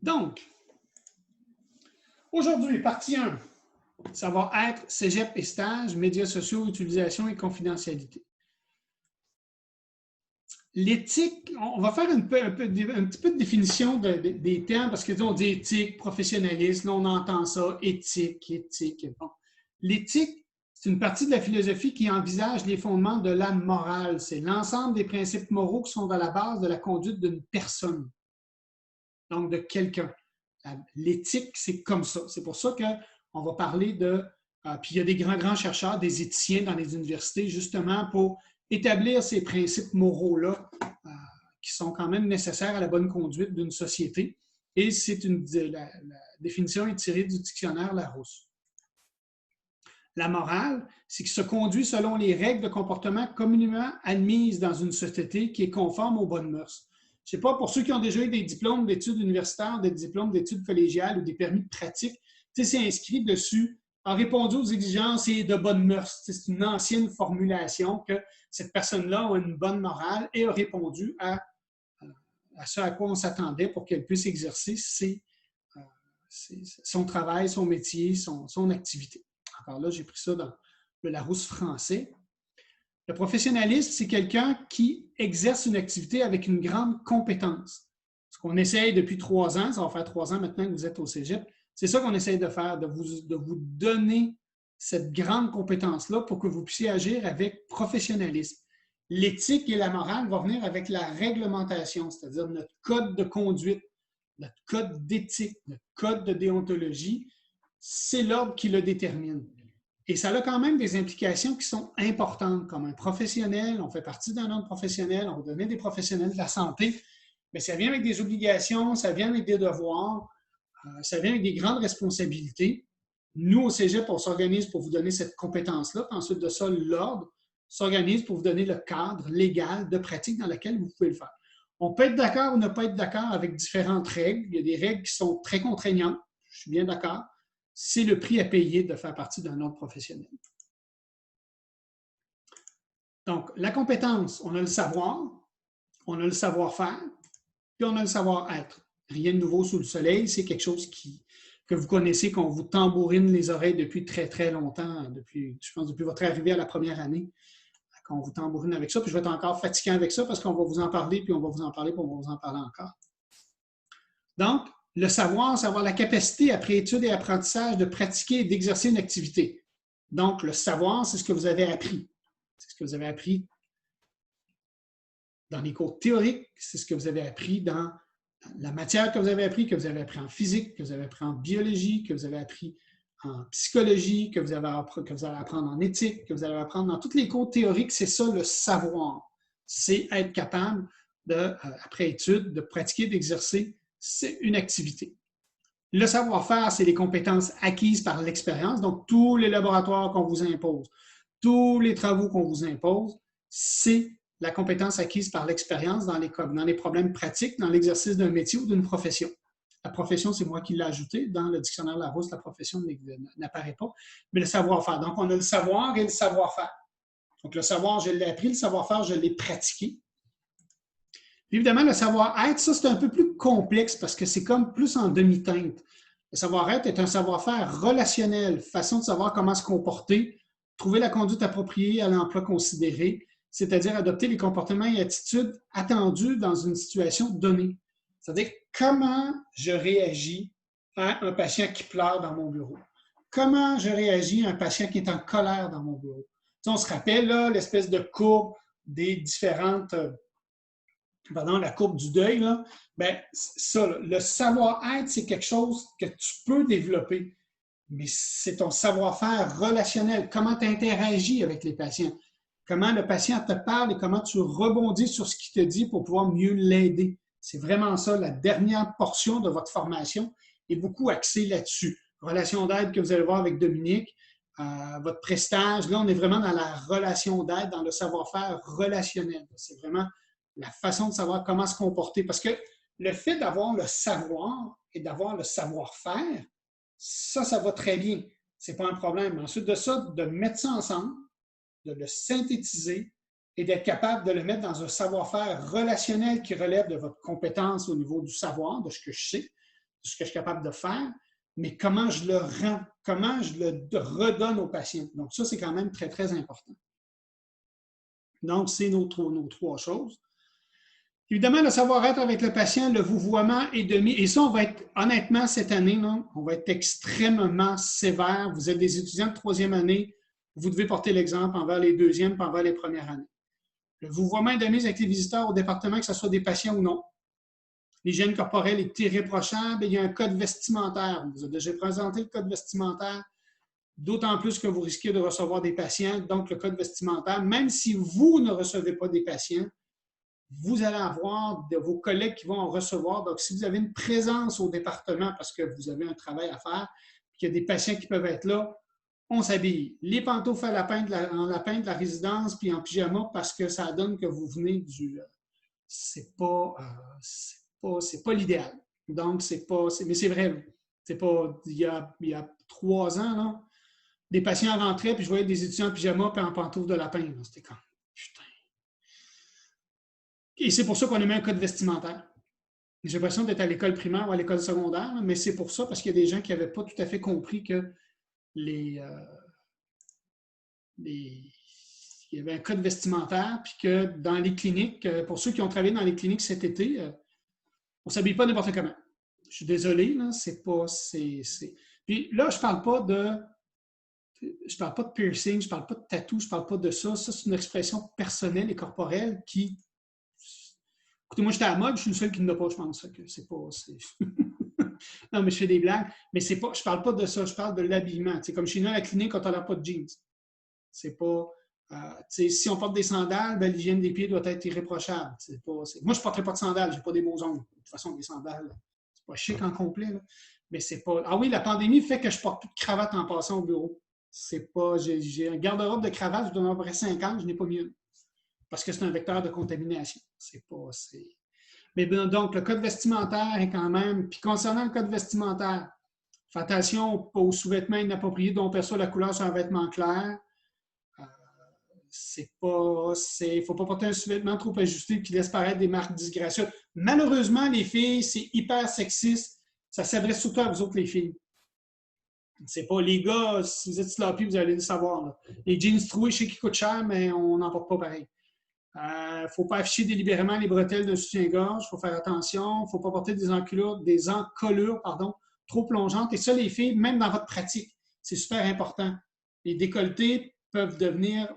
Donc, aujourd'hui, partie 1, ça va être cégep et stage, médias sociaux, utilisation et confidentialité. L'éthique, on va faire un petit peu de définition des termes, parce que on dit éthique, professionnalisme, là on entend ça, éthique. Bon. L'éthique, c'est une partie de la philosophie qui envisage les fondements de la morale. C'est l'ensemble des principes moraux qui sont à la base de la conduite d'une personne, donc de quelqu'un. L'éthique, c'est comme ça. C'est pour ça qu'on va parler de... puis il y a des grands chercheurs, des éthiciens dans les universités, justement pour établir ces principes moraux-là qui sont quand même nécessaires à la bonne conduite d'une société. Et c'est la définition est tirée du dictionnaire Larousse. La morale, c'est qui se conduit selon les règles de comportement communément admises dans une société qui est conforme aux bonnes mœurs. Je ne sais pas, pour ceux qui ont déjà eu des diplômes d'études universitaires, des diplômes d'études collégiales ou des permis de pratique, c'est inscrit dessus, a répondu aux exigences et de bonnes mœurs. C'est une ancienne formulation que cette personne-là a une bonne morale et a répondu à ce à quoi on s'attendait pour qu'elle puisse exercer son travail, son métier, son activité. Encore là, j'ai pris ça dans le Larousse français. Le professionnalisme, c'est quelqu'un qui exerce une activité avec une grande compétence. Ce qu'on essaye depuis 3 ans, ça va faire 3 ans maintenant que vous êtes au cégep, c'est ça qu'on essaye de faire, de vous donner cette grande compétence-là pour que vous puissiez agir avec professionnalisme. L'éthique et la morale vont venir avec la réglementation, c'est-à-dire notre code de conduite, notre code d'éthique, notre code de déontologie, c'est l'ordre qui le détermine. Et ça a quand même des implications qui sont importantes. Comme un professionnel, on fait partie d'un ordre professionnel, on va donner des professionnels de la santé, mais ça vient avec des obligations, ça vient avec des devoirs, ça vient avec des grandes responsabilités. Nous, au cégep, on s'organise pour vous donner cette compétence-là. Ensuite de ça, l'ordre s'organise pour vous donner le cadre légal de pratique dans lequel vous pouvez le faire. On peut être d'accord ou ne pas être d'accord avec différentes règles. Il y a des règles qui sont très contraignantes. Je suis bien d'accord. C'est le prix à payer de faire partie d'un ordre professionnel. Donc, la compétence, on a le savoir, on a le savoir-faire, puis on a le savoir-être. Rien de nouveau sous le soleil, c'est quelque chose que vous connaissez, qu'on vous tambourine les oreilles depuis très longtemps, je pense depuis votre arrivée à la première année, qu'on vous tambourine avec ça, puis je vais être encore fatiguant avec ça parce qu'on va vous en parler, puis on va vous en parler, puis on va vous en parler encore. Donc, le savoir, c'est avoir la capacité, après études et apprentissage, de pratiquer et d'exercer une activité. Donc, le savoir, c'est ce que vous avez appris. C'est ce que vous avez appris dans les cours théoriques, c'est ce que vous avez appris dans la matière que vous avez appris en physique, que vous avez appris en biologie, que vous avez appris en psychologie, que vous allez apprendre en éthique, que vous allez apprendre dans tous les cours théoriques. C'est ça le savoir. C'est être capable, après études, de pratiquer, d'exercer c'est une activité. Le savoir-faire, c'est les compétences acquises par l'expérience. Donc, tous les laboratoires qu'on vous impose, tous les travaux qu'on vous impose, c'est la compétence acquise par l'expérience dans les problèmes pratiques, dans l'exercice d'un métier ou d'une profession. La profession, c'est moi qui l'ai ajouté. Dans le dictionnaire Larousse, la profession n'apparaît pas. Mais le savoir-faire. Donc, on a le savoir et le savoir-faire. Donc, le savoir, je l'ai appris. Le savoir-faire, je l'ai pratiqué. Évidemment, le savoir-être, ça, c'est un peu plus complexe parce que c'est comme plus en demi-teinte. Le savoir-être est un savoir-faire relationnel, façon de savoir comment se comporter, trouver la conduite appropriée à l'emploi considéré, c'est-à-dire adopter les comportements et attitudes attendus dans une situation donnée. C'est-à-dire comment je réagis à un patient qui pleure dans mon bureau. Comment je réagis à un patient qui est en colère dans mon bureau. Tu sais, on se rappelle là, l'espèce de courbe des différentes la courbe du deuil, là, ben, ça, là, le savoir-être, c'est quelque chose que tu peux développer, mais c'est ton savoir-faire relationnel. Comment tu interagis avec les patients? Comment le patient te parle et comment tu rebondis sur ce qu'il te dit pour pouvoir mieux l'aider. C'est vraiment ça, la dernière portion de votre formation est beaucoup axée là-dessus. Relation d'aide que vous allez voir avec Dominique, votre prestage, là, on est vraiment dans la relation d'aide, dans le savoir-faire relationnel. C'est vraiment la façon de savoir comment se comporter. Parce que le fait d'avoir le savoir et d'avoir le savoir-faire, ça va très bien. Ce n'est pas un problème. Ensuite de ça, de mettre ça ensemble, de le synthétiser et d'être capable de le mettre dans un savoir-faire relationnel qui relève de votre compétence au niveau du savoir, de ce que je sais, de ce que je suis capable de faire, mais comment je le rends, comment je le redonne au patient. Donc ça, c'est quand même très, très important. Donc, c'est nos trois choses. Évidemment, le savoir-être avec le patient, le vouvoiement est demi. Et ça, on va être, honnêtement, cette année, là, on va être extrêmement sévère. Vous êtes des étudiants de troisième année, vous devez porter l'exemple envers les deuxièmes et envers les premières années. Le vouvoiement est de mise avec les visiteurs au département, que ce soit des patients ou non. L'hygiène corporelle est irréprochable. Il y a un code vestimentaire. On vous a déjà présenté le code vestimentaire, d'autant plus que vous risquez de recevoir des patients. Donc, le code vestimentaire, même si vous ne recevez pas des patients, vous allez avoir de vos collègues qui vont en recevoir. Donc, si vous avez une présence au département parce que vous avez un travail à faire, qu'il y a des patients qui peuvent être là, on s'habille. Les pantoufles en lapin de la résidence, puis en pyjama, parce que ça donne que vous venez du... c'est pas l'idéal. Donc, mais c'est vrai. C'est pas... Il y a 3 ans, là, des patients rentraient, puis je voyais des étudiants en pyjama, puis en pantoufles de lapin. C'était comme... Putain. Et c'est pour ça qu'on a mis un code vestimentaire. J'ai l'impression d'être à l'école primaire ou à l'école secondaire, mais c'est pour ça, parce qu'il y a des gens qui n'avaient pas tout à fait compris que il y avait un code vestimentaire, puis que dans les cliniques, pour ceux qui ont travaillé dans les cliniques cet été, on ne s'habille pas n'importe comment. Je suis désolé, là, c'est pas... Puis là, je ne parle pas de piercing, je ne parle pas de tatou, je ne parle pas de ça. Ça, c'est une expression personnelle et corporelle qui... Écoutez, moi, j'étais à la mode, je suis le seul qui ne l'a pas, je pense. C'est pas... Non, mais je fais des blagues. Mais c'est pas, je ne parle pas de ça, je parle de l'habillement. C'est comme chez nous à la clinique, quand on n'a pas de jeans. C'est pas... si on porte des sandales, ben, l'hygiène des pieds doit être irréprochable. Moi, je ne porterai pas de sandales, je n'ai pas des beaux ongles. De toute façon, des sandales, c'est pas chic en complet. Là. Mais c'est pas... Ah oui, la pandémie fait que je ne porte plus de cravate en passant au bureau. C'est pas... J'ai un garde-robe de cravate, je dois en avoir à peu près 50, je n'ai pas mieux. Parce que c'est un vecteur de contamination. C'est pas... Mais donc, le code vestimentaire est quand même... Puis concernant le code vestimentaire, faites attention aux sous-vêtements inappropriés dont on perçoit la couleur sur un vêtement clair. Il ne faut pas porter un sous-vêtement trop ajusté qui laisse paraître des marques disgracieuses. Malheureusement, les filles, c'est hyper sexiste. Ça s'adresse surtout à vous autres, les filles. C'est pas les gars, si vous êtes sloppy, vous allez le savoir. Là. Les jeans troués, je sais qu'ils coûtent cher, mais on n'en porte pas pareil. Il ne faut pas afficher délibérément les bretelles d'un soutien-gorge. Il faut faire attention. Il ne faut pas porter des encolures trop plongeantes. Et ça, les filles, même dans votre pratique, c'est super important. Les décolletés peuvent devenir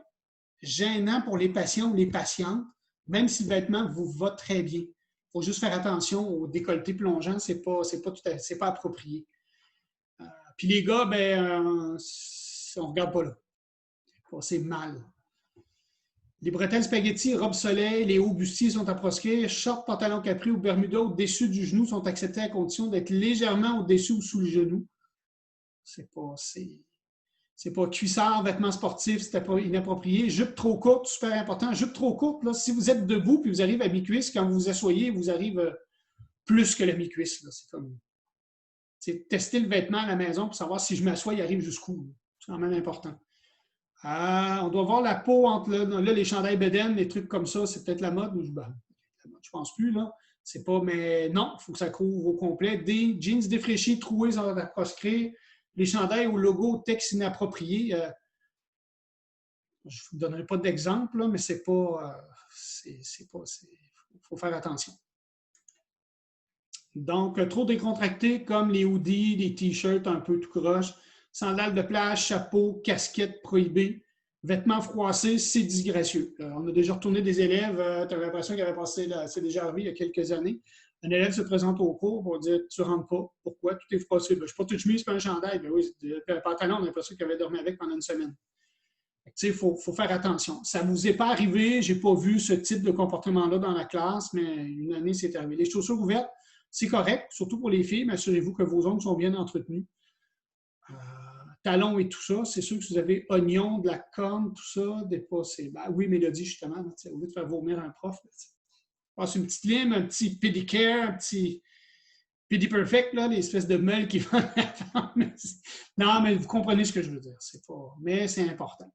gênants pour les patients ou les patientes, même si le vêtement vous va très bien. Il faut juste faire attention aux décolletés plongeants. Ce n'est pas approprié. Puis les gars, on ne regarde pas là. C'est mal. Les bretelles spaghetti, robe soleil, les hauts bustiers sont à proscrire. Shorts, pantalons capri ou bermuda au-dessus du genou sont acceptés à condition d'être légèrement au-dessus ou sous le genou. C'est pas cuissard, vêtements sportifs, c'était pas inapproprié. Jupe trop courte, super important. Jupe trop courte, là, si vous êtes debout puis vous arrivez à mi-cuisse, quand vous vous asseyez, vous arrivez plus que la mi-cuisse. C'est comme... tester le vêtement à la maison pour savoir si je m'assois, il arrive jusqu'où. C'est quand même important. On doit voir la peau entre là, les chandails bédaines, les trucs comme ça, c'est peut-être la mode. je pense plus, là. C'est pas, mais non, il faut que ça couvre au complet. Des jeans défraîchis, troués sans proscrire, les chandails au logo texte inapproprié. Je ne vous donnerai pas d'exemple, là, mais c'est pas. Faut faire attention. Donc, trop décontracté comme les hoodies, les t-shirts un peu tout croche, sandales de plage, chapeau, casquette prohibée, vêtements froissés, c'est disgracieux. On a déjà retourné des élèves, tu as l'impression qu'il avait passé, c'est déjà arrivé il y a quelques années. Un élève se présente au cours pour dire tu ne rentres pas. Pourquoi? Tout est froissé. Ben, je ne suis pas toute chemise, pas un chandail. Ben oui, un pantalon, on a l'impression qu'il avait dormi avec pendant une semaine. Il faut faire attention. Ça ne vous est pas arrivé, je n'ai pas vu ce type de comportement-là dans la classe, mais une année, c'est arrivé. Les chaussures ouvertes, c'est correct, surtout pour les filles, mais assurez-vous que vos ongles sont bien entretenus. Talons et tout ça, c'est sûr que si vous avez oignon, de la corne, tout ça, oui, Mélodie, justement, au lieu de faire vomir un prof, passe une petite lime, un petit pédicure, un petit pédiperfect, là, les espèces de meules qui vont non, mais vous comprenez ce que je veux dire. Mais c'est important.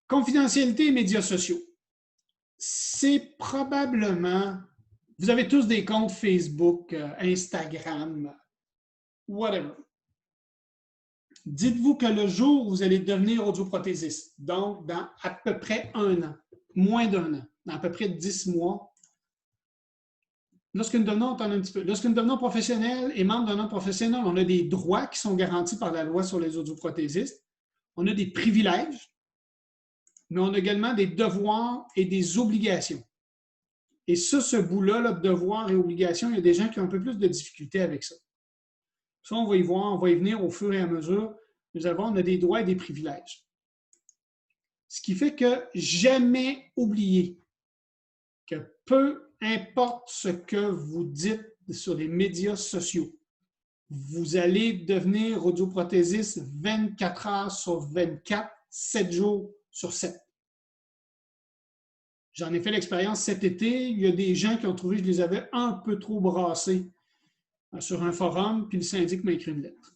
Confidentialité et médias sociaux. C'est probablement... Vous avez tous des comptes Facebook, Instagram, whatever. Dites-vous que le jour où vous allez devenir audioprothésiste, donc dans à peu près 1 an, moins d'1 an, dans à peu près 10 mois, lorsque nous devenons professionnels et membres d'un ordre professionnel, on a des droits qui sont garantis par la loi sur les audioprothésistes, on a des privilèges, mais on a également des devoirs et des obligations. Et ça, ce bout-là, de devoirs et obligations, il y a des gens qui ont un peu plus de difficultés avec ça. Ça, on va y voir, on va y venir au fur et à mesure. On a des droits et des privilèges. Ce qui fait que jamais oublier que peu importe ce que vous dites sur les médias sociaux, vous allez devenir audioprothésiste 24 heures sur 24, 7 jours sur 7. J'en ai fait l'expérience cet été. Il y a des gens qui ont trouvé que je les avais un peu trop brassés sur un forum, puis le syndic m'a écrit une lettre.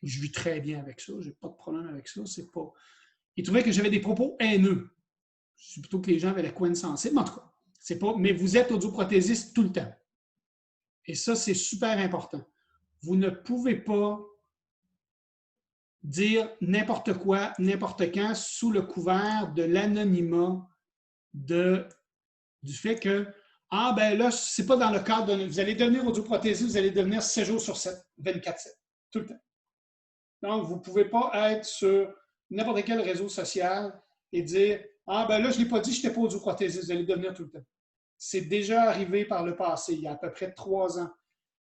Je vis très bien avec ça, je n'ai pas de problème avec ça. Il trouvait que j'avais des propos haineux. C'est plutôt que les gens avaient la couenne sensible, mais en tout cas, c'est pas. Mais vous êtes audioprothésiste tout le temps. Et ça, c'est super important. Vous ne pouvez pas dire n'importe quoi, n'importe quand, sous le couvert de l'anonymat du fait que ben là, c'est pas dans le cadre de... Vous allez devenir audioprothésiste, vous allez devenir 7 jours sur 7, 24/7, tout le temps. Donc, vous ne pouvez pas être sur n'importe quel réseau social et dire ben là, je ne l'ai pas dit, je n'étais pas audioprothésiste, vous allez devenir tout le temps. C'est déjà arrivé par le passé, il y a à peu près 3 ans.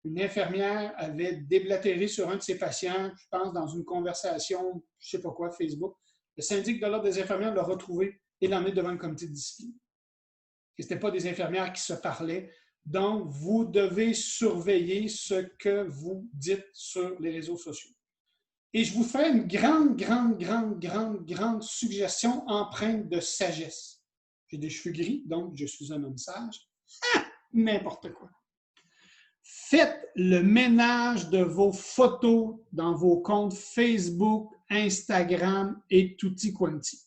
Une infirmière avait déblatéré sur un de ses patients, je pense, dans une conversation, je ne sais pas quoi, Facebook. Le syndic de l'Ordre des infirmières l'a retrouvé et l'a emmené devant le comité de discipline. Ce n'étaient pas des infirmières qui se parlaient. Donc, vous devez surveiller ce que vous dites sur les réseaux sociaux. Et je vous fais une grande suggestion empreinte de sagesse. J'ai des cheveux gris, donc je suis un homme sage. N'importe quoi. Faites le ménage de vos photos dans vos comptes Facebook, Instagram et tutti quanti.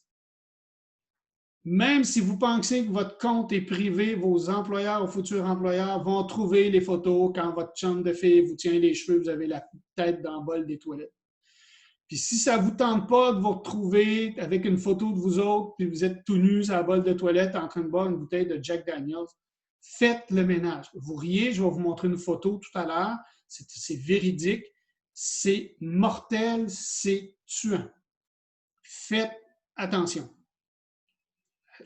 Même si vous pensez que votre compte est privé, vos employeurs ou futurs employeurs vont trouver les photos quand votre chum de fille vous tient les cheveux, vous avez la tête dans le bol des toilettes. Puis si ça ne vous tente pas de vous retrouver avec une photo de vous autres, puis vous êtes tout nus à la bol de toilette en train de boire une bouteille de Jack Daniels, faites le ménage. Vous riez, je vais vous montrer une photo tout à l'heure. C'est véridique, c'est mortel, c'est tuant. Faites attention.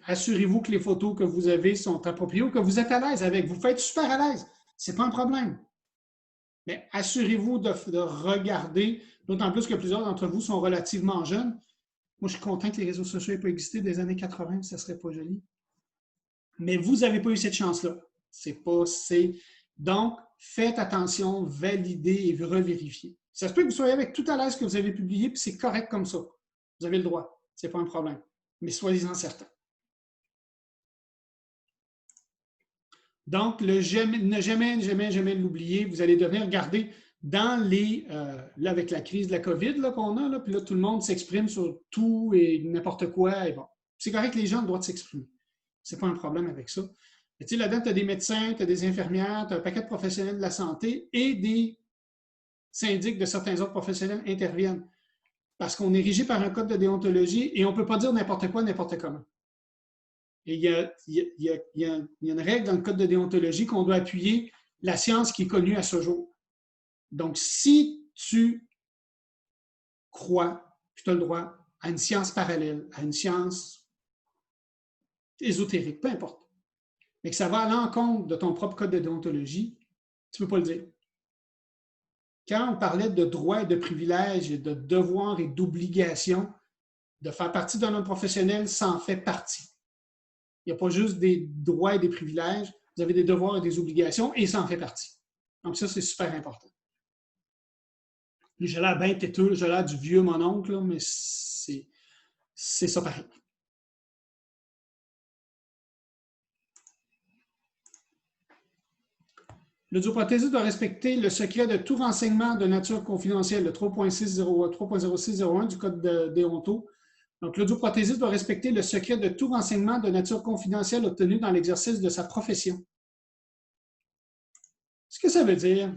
Assurez-vous que les photos que vous avez sont appropriées ou que vous êtes à l'aise avec. Vous faites super à l'aise. Ce n'est pas un problème. Mais assurez-vous de regarder, d'autant plus que plusieurs d'entre vous sont relativement jeunes. Moi, je suis content que les réseaux sociaux n'aient pas existé des années 80, ça ne serait pas joli. Mais vous n'avez pas eu cette chance-là. Donc, faites attention, validez et revérifiez. Ça se peut que vous soyez avec tout à l'aise que vous avez publié, puis c'est correct comme ça. Vous avez le droit. Ce n'est pas un problème. Mais soyez-en certains. Donc, ne jamais l'oublier. Vous allez devenir, regardez, dans les... là, avec la crise de la COVID qu'on a, puis là, tout le monde s'exprime sur tout et n'importe quoi. Et bon, c'est correct que les gens ont le droit de s'exprimer. Ce n'est pas un problème avec ça. Mais tu sais, là-dedans, tu as des médecins, tu as des infirmières, tu as un paquet de professionnels de la santé et des syndics de certains autres professionnels interviennent. Parce qu'on est régi par un code de déontologie et on ne peut pas dire n'importe quoi, n'importe comment. Et il y a une règle dans le code de déontologie qu'on doit appuyer la science qui est connue à ce jour. Donc, si tu crois, tu as le droit à une science parallèle, à une science ésotérique, peu importe, mais que ça va à l'encontre de ton propre code de déontologie, tu ne peux pas le dire. Quand on parlait de droits et de privilèges, et de devoirs et d'obligations, de faire partie d'un homme professionnel, ça en fait partie. Il n'y a pas juste des droits et des privilèges, vous avez des devoirs et des obligations, et ça en fait partie. Donc ça, c'est super important. J'ai l'air bien têteux, j'ai l'air du vieux mon oncle, mais c'est ça pareil. L'audioprothésiste doit respecter le secret de tout renseignement de nature confidentielle, le 3.0601 du Code de déonto. Donc, l'audioprothésiste doit respecter le secret de tout renseignement de nature confidentielle obtenu dans l'exercice de sa profession. Ce que ça veut dire,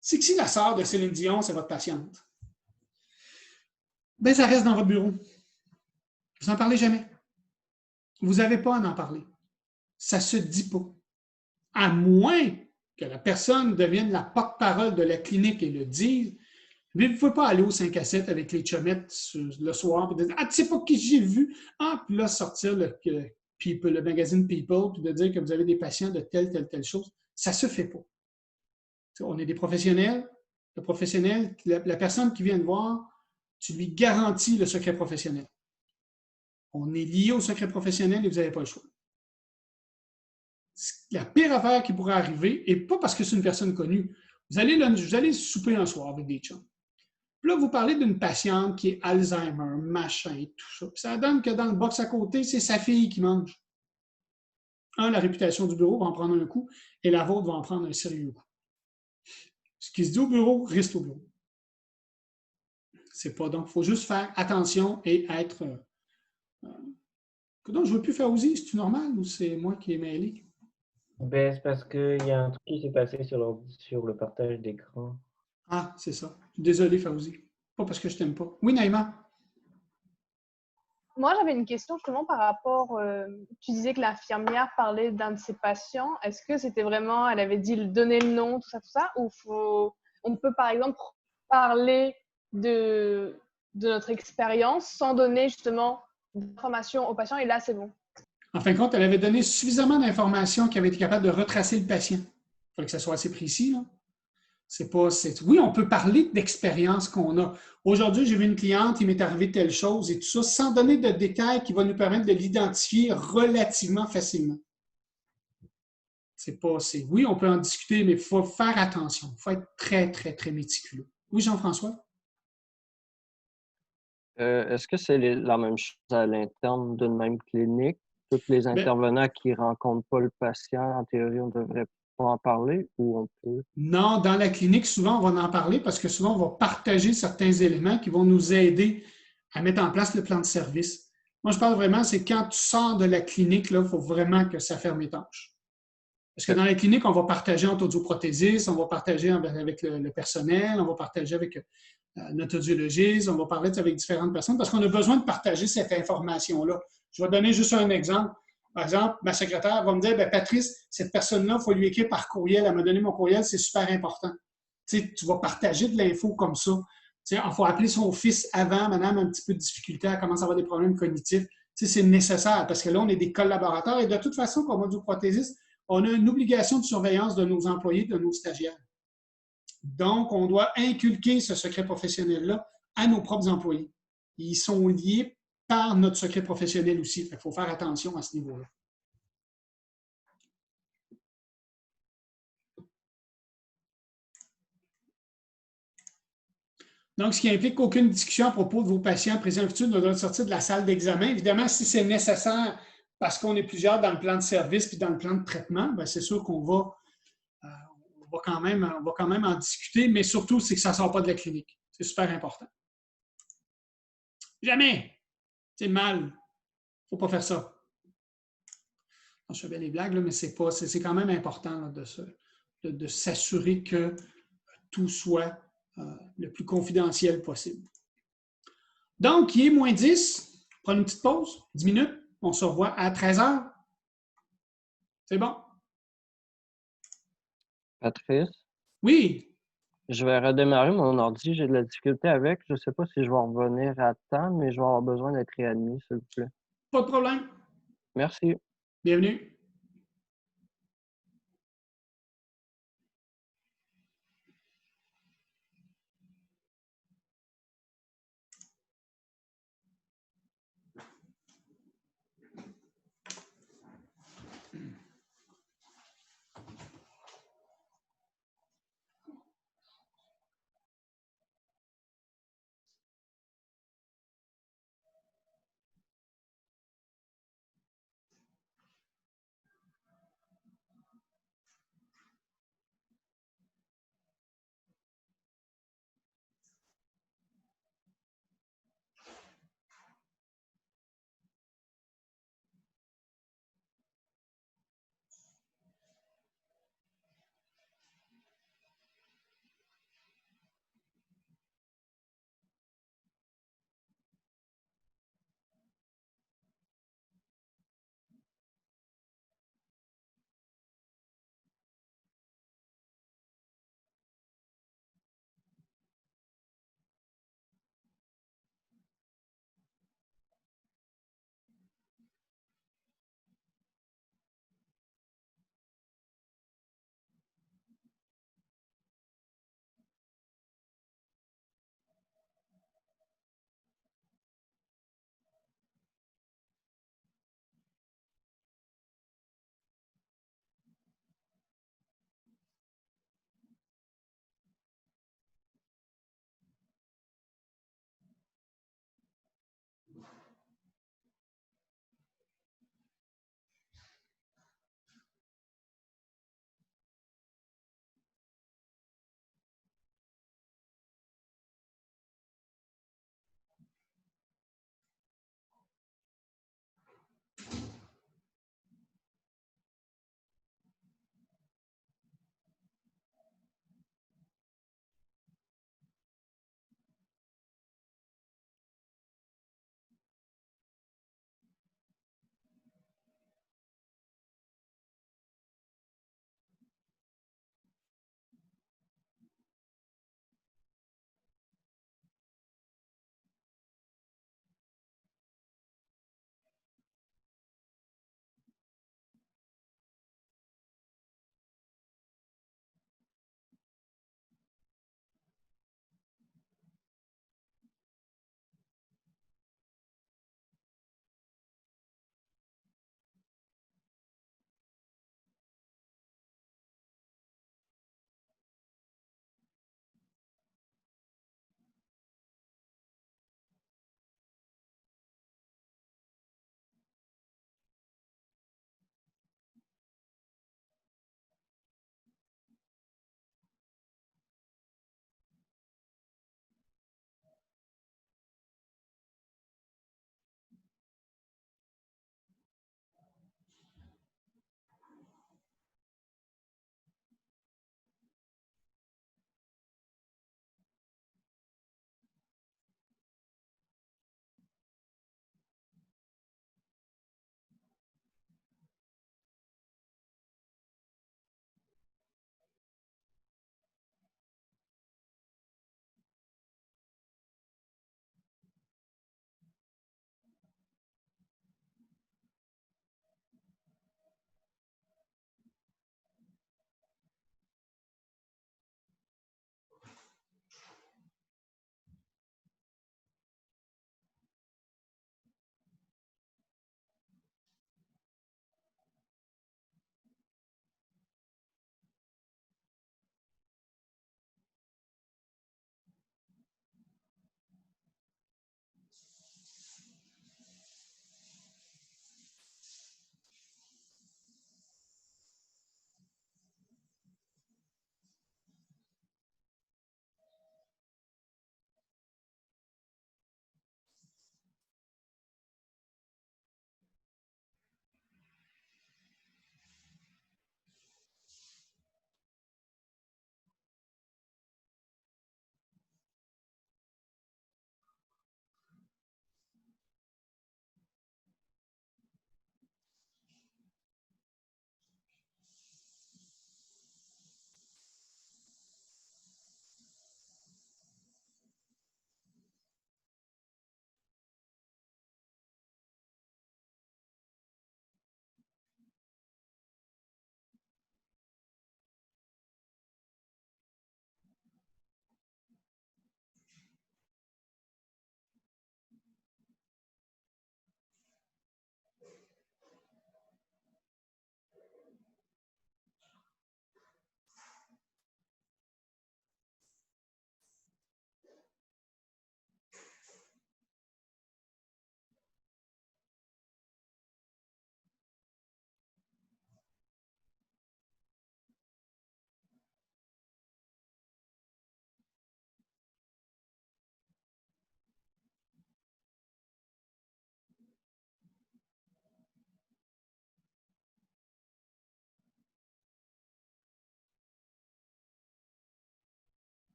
c'est que si la sœur de Céline Dion, c'est votre patiente, bien, ça reste dans votre bureau. Vous n'en parlez jamais. Vous n'avez pas à en parler. Ça ne se dit pas. À moins que la personne devienne la porte-parole de la clinique et le dise, mais vous ne pouvez pas aller au 5 à 7 avec les chummettes le soir et dire « Ah, tu sais pas qui j'ai vu? » Ah, puis là, sortir le magazine People, puis de dire que vous avez des patients de telle chose. Ça ne se fait pas. On est des professionnels. Le professionnel, la personne qui vient te voir, tu lui garantis le secret professionnel. On est lié au secret professionnel et vous n'avez pas le choix. La pire affaire qui pourrait arriver, et pas parce que c'est une personne connue, vous allez souper un soir avec des chums. Puis là, vous parlez d'une patiente qui est Alzheimer, machin, et tout ça. Puis ça donne que dans le box à côté, c'est sa fille qui mange. La réputation du bureau va en prendre un coup, et la vôtre va en prendre un sérieux coup. Ce qui se dit au bureau, reste au bureau. C'est pas donc, il faut juste faire attention et être. Donc, je ne veux plus faire aussi, c'est-tu normal ou c'est moi qui ai mêlé? Ben, c'est parce qu'il y a un truc qui s'est passé sur le partage d'écran. Ah, c'est ça. Désolé, Fauzi. Pas parce que je t'aime pas. Oui, Naïma? Moi, j'avais une question justement par rapport, tu disais que l'infirmière parlait d'un de ses patients. Est-ce que c'était vraiment, elle avait dit donner le nom, tout ça, ou on peut par exemple parler de notre expérience sans donner justement d'informations au patient et là, c'est bon. En fin de compte, elle avait donné suffisamment d'informations qu'elle avait été capable de retracer le patient. Il fallait que ça soit assez précis, là. Oui, on peut parler d'expérience qu'on a. Aujourd'hui, j'ai vu une cliente, il m'est arrivé telle chose et tout ça, sans donner de détails qui vont nous permettre de l'identifier relativement facilement. Oui, on peut en discuter, mais il faut faire attention. Il faut être très, très, très méticuleux. Oui, Jean-François? Est-ce que c'est la même chose à l'interne d'une même clinique? Tous les intervenants qui ne rencontrent pas le patient, en théorie, on ne devrait pas en parler ou on peut? Non, dans la clinique, souvent, on va en parler parce que souvent, on va partager certains éléments qui vont nous aider à mettre en place le plan de service. Moi, je parle vraiment, c'est quand tu sors de la clinique, il faut vraiment que ça ferme étanche. Parce que dans la clinique, on va partager entre audioprothésistes, on va partager avec le personnel, on va partager avec notre audiologiste, on va parler avec différentes personnes parce qu'on a besoin de partager cette information-là. Je vais donner juste un exemple. Par exemple, ma secrétaire va me dire, Patrice, cette personne-là, il faut lui écrire par courriel. Elle m'a donné mon courriel, c'est super important. Tu vas partager de l'info comme ça. Il faut appeler son fils avant, madame a un petit peu de difficulté, elle commence à avoir des problèmes cognitifs. C'est nécessaire parce que là, on est des collaborateurs et de toute façon, comme audioprothésiste, on a une obligation de surveillance de nos employés, de nos stagiaires. Donc, on doit inculquer ce secret professionnel-là à nos propres employés. Ils sont liés par notre secret professionnel aussi. Il faut faire attention à ce niveau-là. Donc, ce qui implique qu'aucune discussion à propos de vos patients présents futur ne doit sortir de la salle d'examen. Évidemment, si c'est nécessaire parce qu'on est plusieurs dans le plan de service puis dans le plan de traitement, c'est sûr qu'on va quand même en discuter, mais surtout, c'est que ça ne sort pas de la clinique. C'est super important. Jamais! C'est mal. Il ne faut pas faire ça. je fais bien les blagues, là, mais c'est quand même important là, de s'assurer que tout soit le plus confidentiel possible. Donc, il est moins 10. Prends une petite pause, 10 minutes. On se revoit à 13 heures. C'est bon? Patrice, Oui, je vais redémarrer mon ordi. J'ai de la difficulté avec. Je ne sais pas si je vais revenir à temps, mais je vais avoir besoin d'être réadmis, s'il vous plaît. pas de problème. Merci. Bienvenue.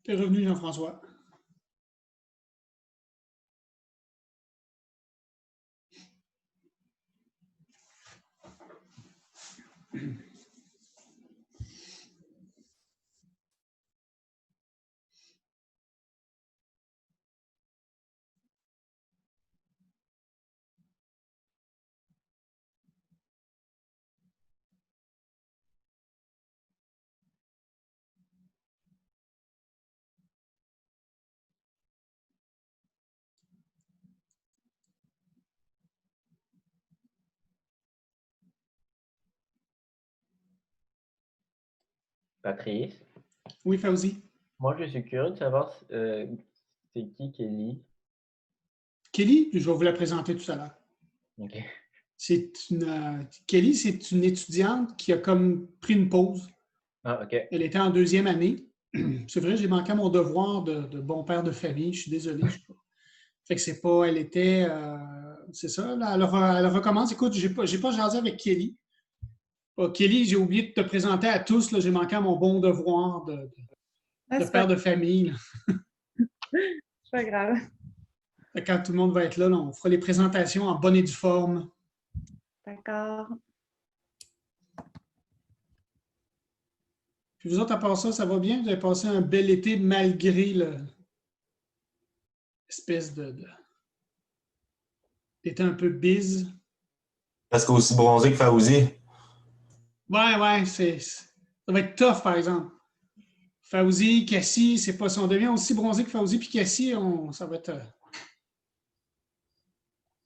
T'es revenu, Jean-François. Patrice, Oui, Fauzi. moi je suis curieux de savoir c'est qui Kelly. Kelly, je vais vous la présenter tout à l'heure. Ok. Kelly, c'est une étudiante qui a comme pris une pause. Ah, ok. Elle était en 2e année. C'est vrai, j'ai manqué à mon devoir de bon père de famille. Je suis désolé. Fait que c'est pas, elle était, c'est ça, là, elle recommence. Écoute, j'ai pas jasé avec Kelly. Kelly, j'ai oublié de te présenter à tous. J'ai manqué à mon bon devoir de père de famille. C'est pas grave. Quand tout le monde va être là, on fera les présentations en bonne et due forme. D'accord. Puis vous autres, à part ça, ça va bien? Vous avez passé un bel été malgré l'espèce d'été un peu bise. Presque aussi bronzé que Fauzi. Ouais, ça va être tough, par exemple. Fauzi, Cassie, c'est pas si on devient aussi bronzé que Fauzi puis Cassie, ça va être...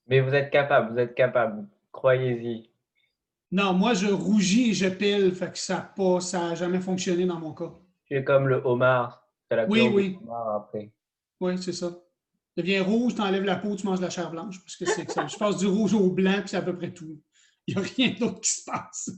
Mais vous êtes capable, croyez-y. Non, moi, je rougis et je pèle, fait que ça n'a jamais fonctionné dans mon cas. Tu es comme le homard, c'est la couleur Oui. du homard après. Oui, c'est ça. Devient rouge, tu enlèves la peau, tu manges de la chair blanche, parce que c'est ça. Je passe du rouge au blanc, puis c'est à peu près tout. Il n'y a rien d'autre qui se passe.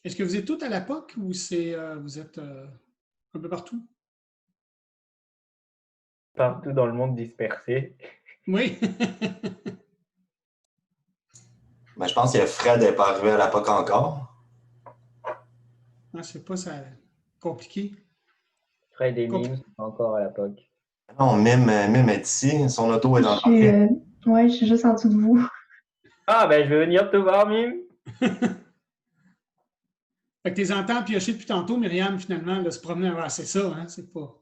Est-ce que vous êtes tous à la POC ou vous êtes un peu partout? Partout dans le monde dispersé. Oui. Ben, je pense que Fred n'est pas arrivé à la POC encore. Ah, c'est pas ça compliqué. Fred et Mime sont encore à la POC. Non, Mime est ici. Son auto est dans le Ouais, je suis juste en dessous de vous. Ah, ben je vais venir te voir, Mime. Fait que tu les entends piocher depuis tantôt, Myriam, finalement, là, se promener. Ah, c'est ça, hein? C'est pas...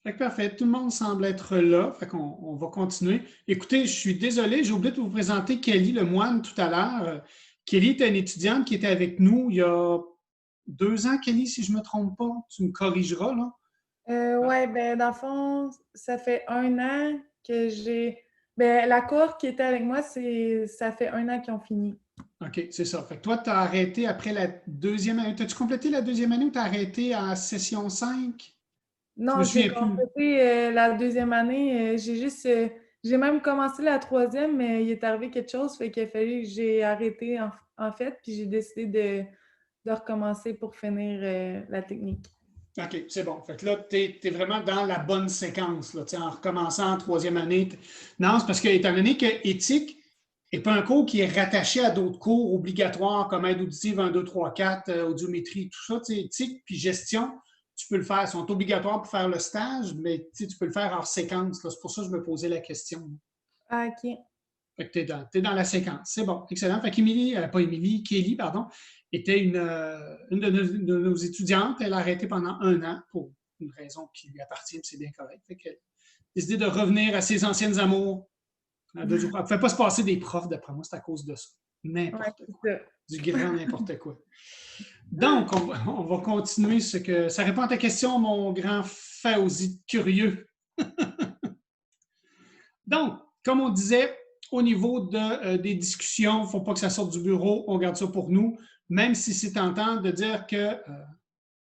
Fait que parfait. Tout le monde semble être là. Fait qu'on va continuer. Écoutez, je suis désolé, j'ai oublié de vous présenter Kelly le moine tout à l'heure. Kelly était une étudiante qui était avec nous il y a 2 ans, Kelly, si je ne me trompe pas. Tu me corrigeras, là. Ouais, ben dans le fond, ça fait 1 an que j'ai... Ben, la cour qui était avec moi, ça fait 1 an qu'ils ont fini. OK, c'est ça. Fait que toi, tu as arrêté après la 2e année. As-tu complété la 2e année ou tu as arrêté à session 5? Non, j'ai complété la 2e année. J'ai même commencé la 3e, mais il est arrivé quelque chose, fait qu'il a fallu que j'ai arrêté en fait, puis j'ai décidé de recommencer pour finir la technique. OK, c'est bon. Fait que là, tu es vraiment dans la bonne séquence, là, en recommençant en 3e année. Non, c'est parce que, étant donné que éthique n'est pas un cours qui est rattaché à d'autres cours obligatoires comme aide auditive 1, 2, 3, 4, audiométrie, tout ça, éthique puis gestion, tu peux le faire. Ils sont obligatoires pour faire le stage, mais tu peux le faire hors séquence. C'est pour ça que je me posais la question. Ah, OK. Fait que tu es dans la séquence. C'est bon, excellent. Fait Kelly, pardon, était une de nos étudiantes. Elle a arrêté pendant 1 an pour une raison qui lui appartient, c'est bien correct. Fait qu'elle a décidé de revenir à ses anciennes amours. Elle ne pouvait pas se passer des profs, d'après moi, c'est à cause de ça. N'importe quoi. Du grand n'importe quoi. Donc, on va continuer ça répond à ta question, mon grand Fauzi curieux. Donc, comme on disait, au niveau des discussions, il ne faut pas que ça sorte du bureau, on garde ça pour nous, même si c'est tentant de dire que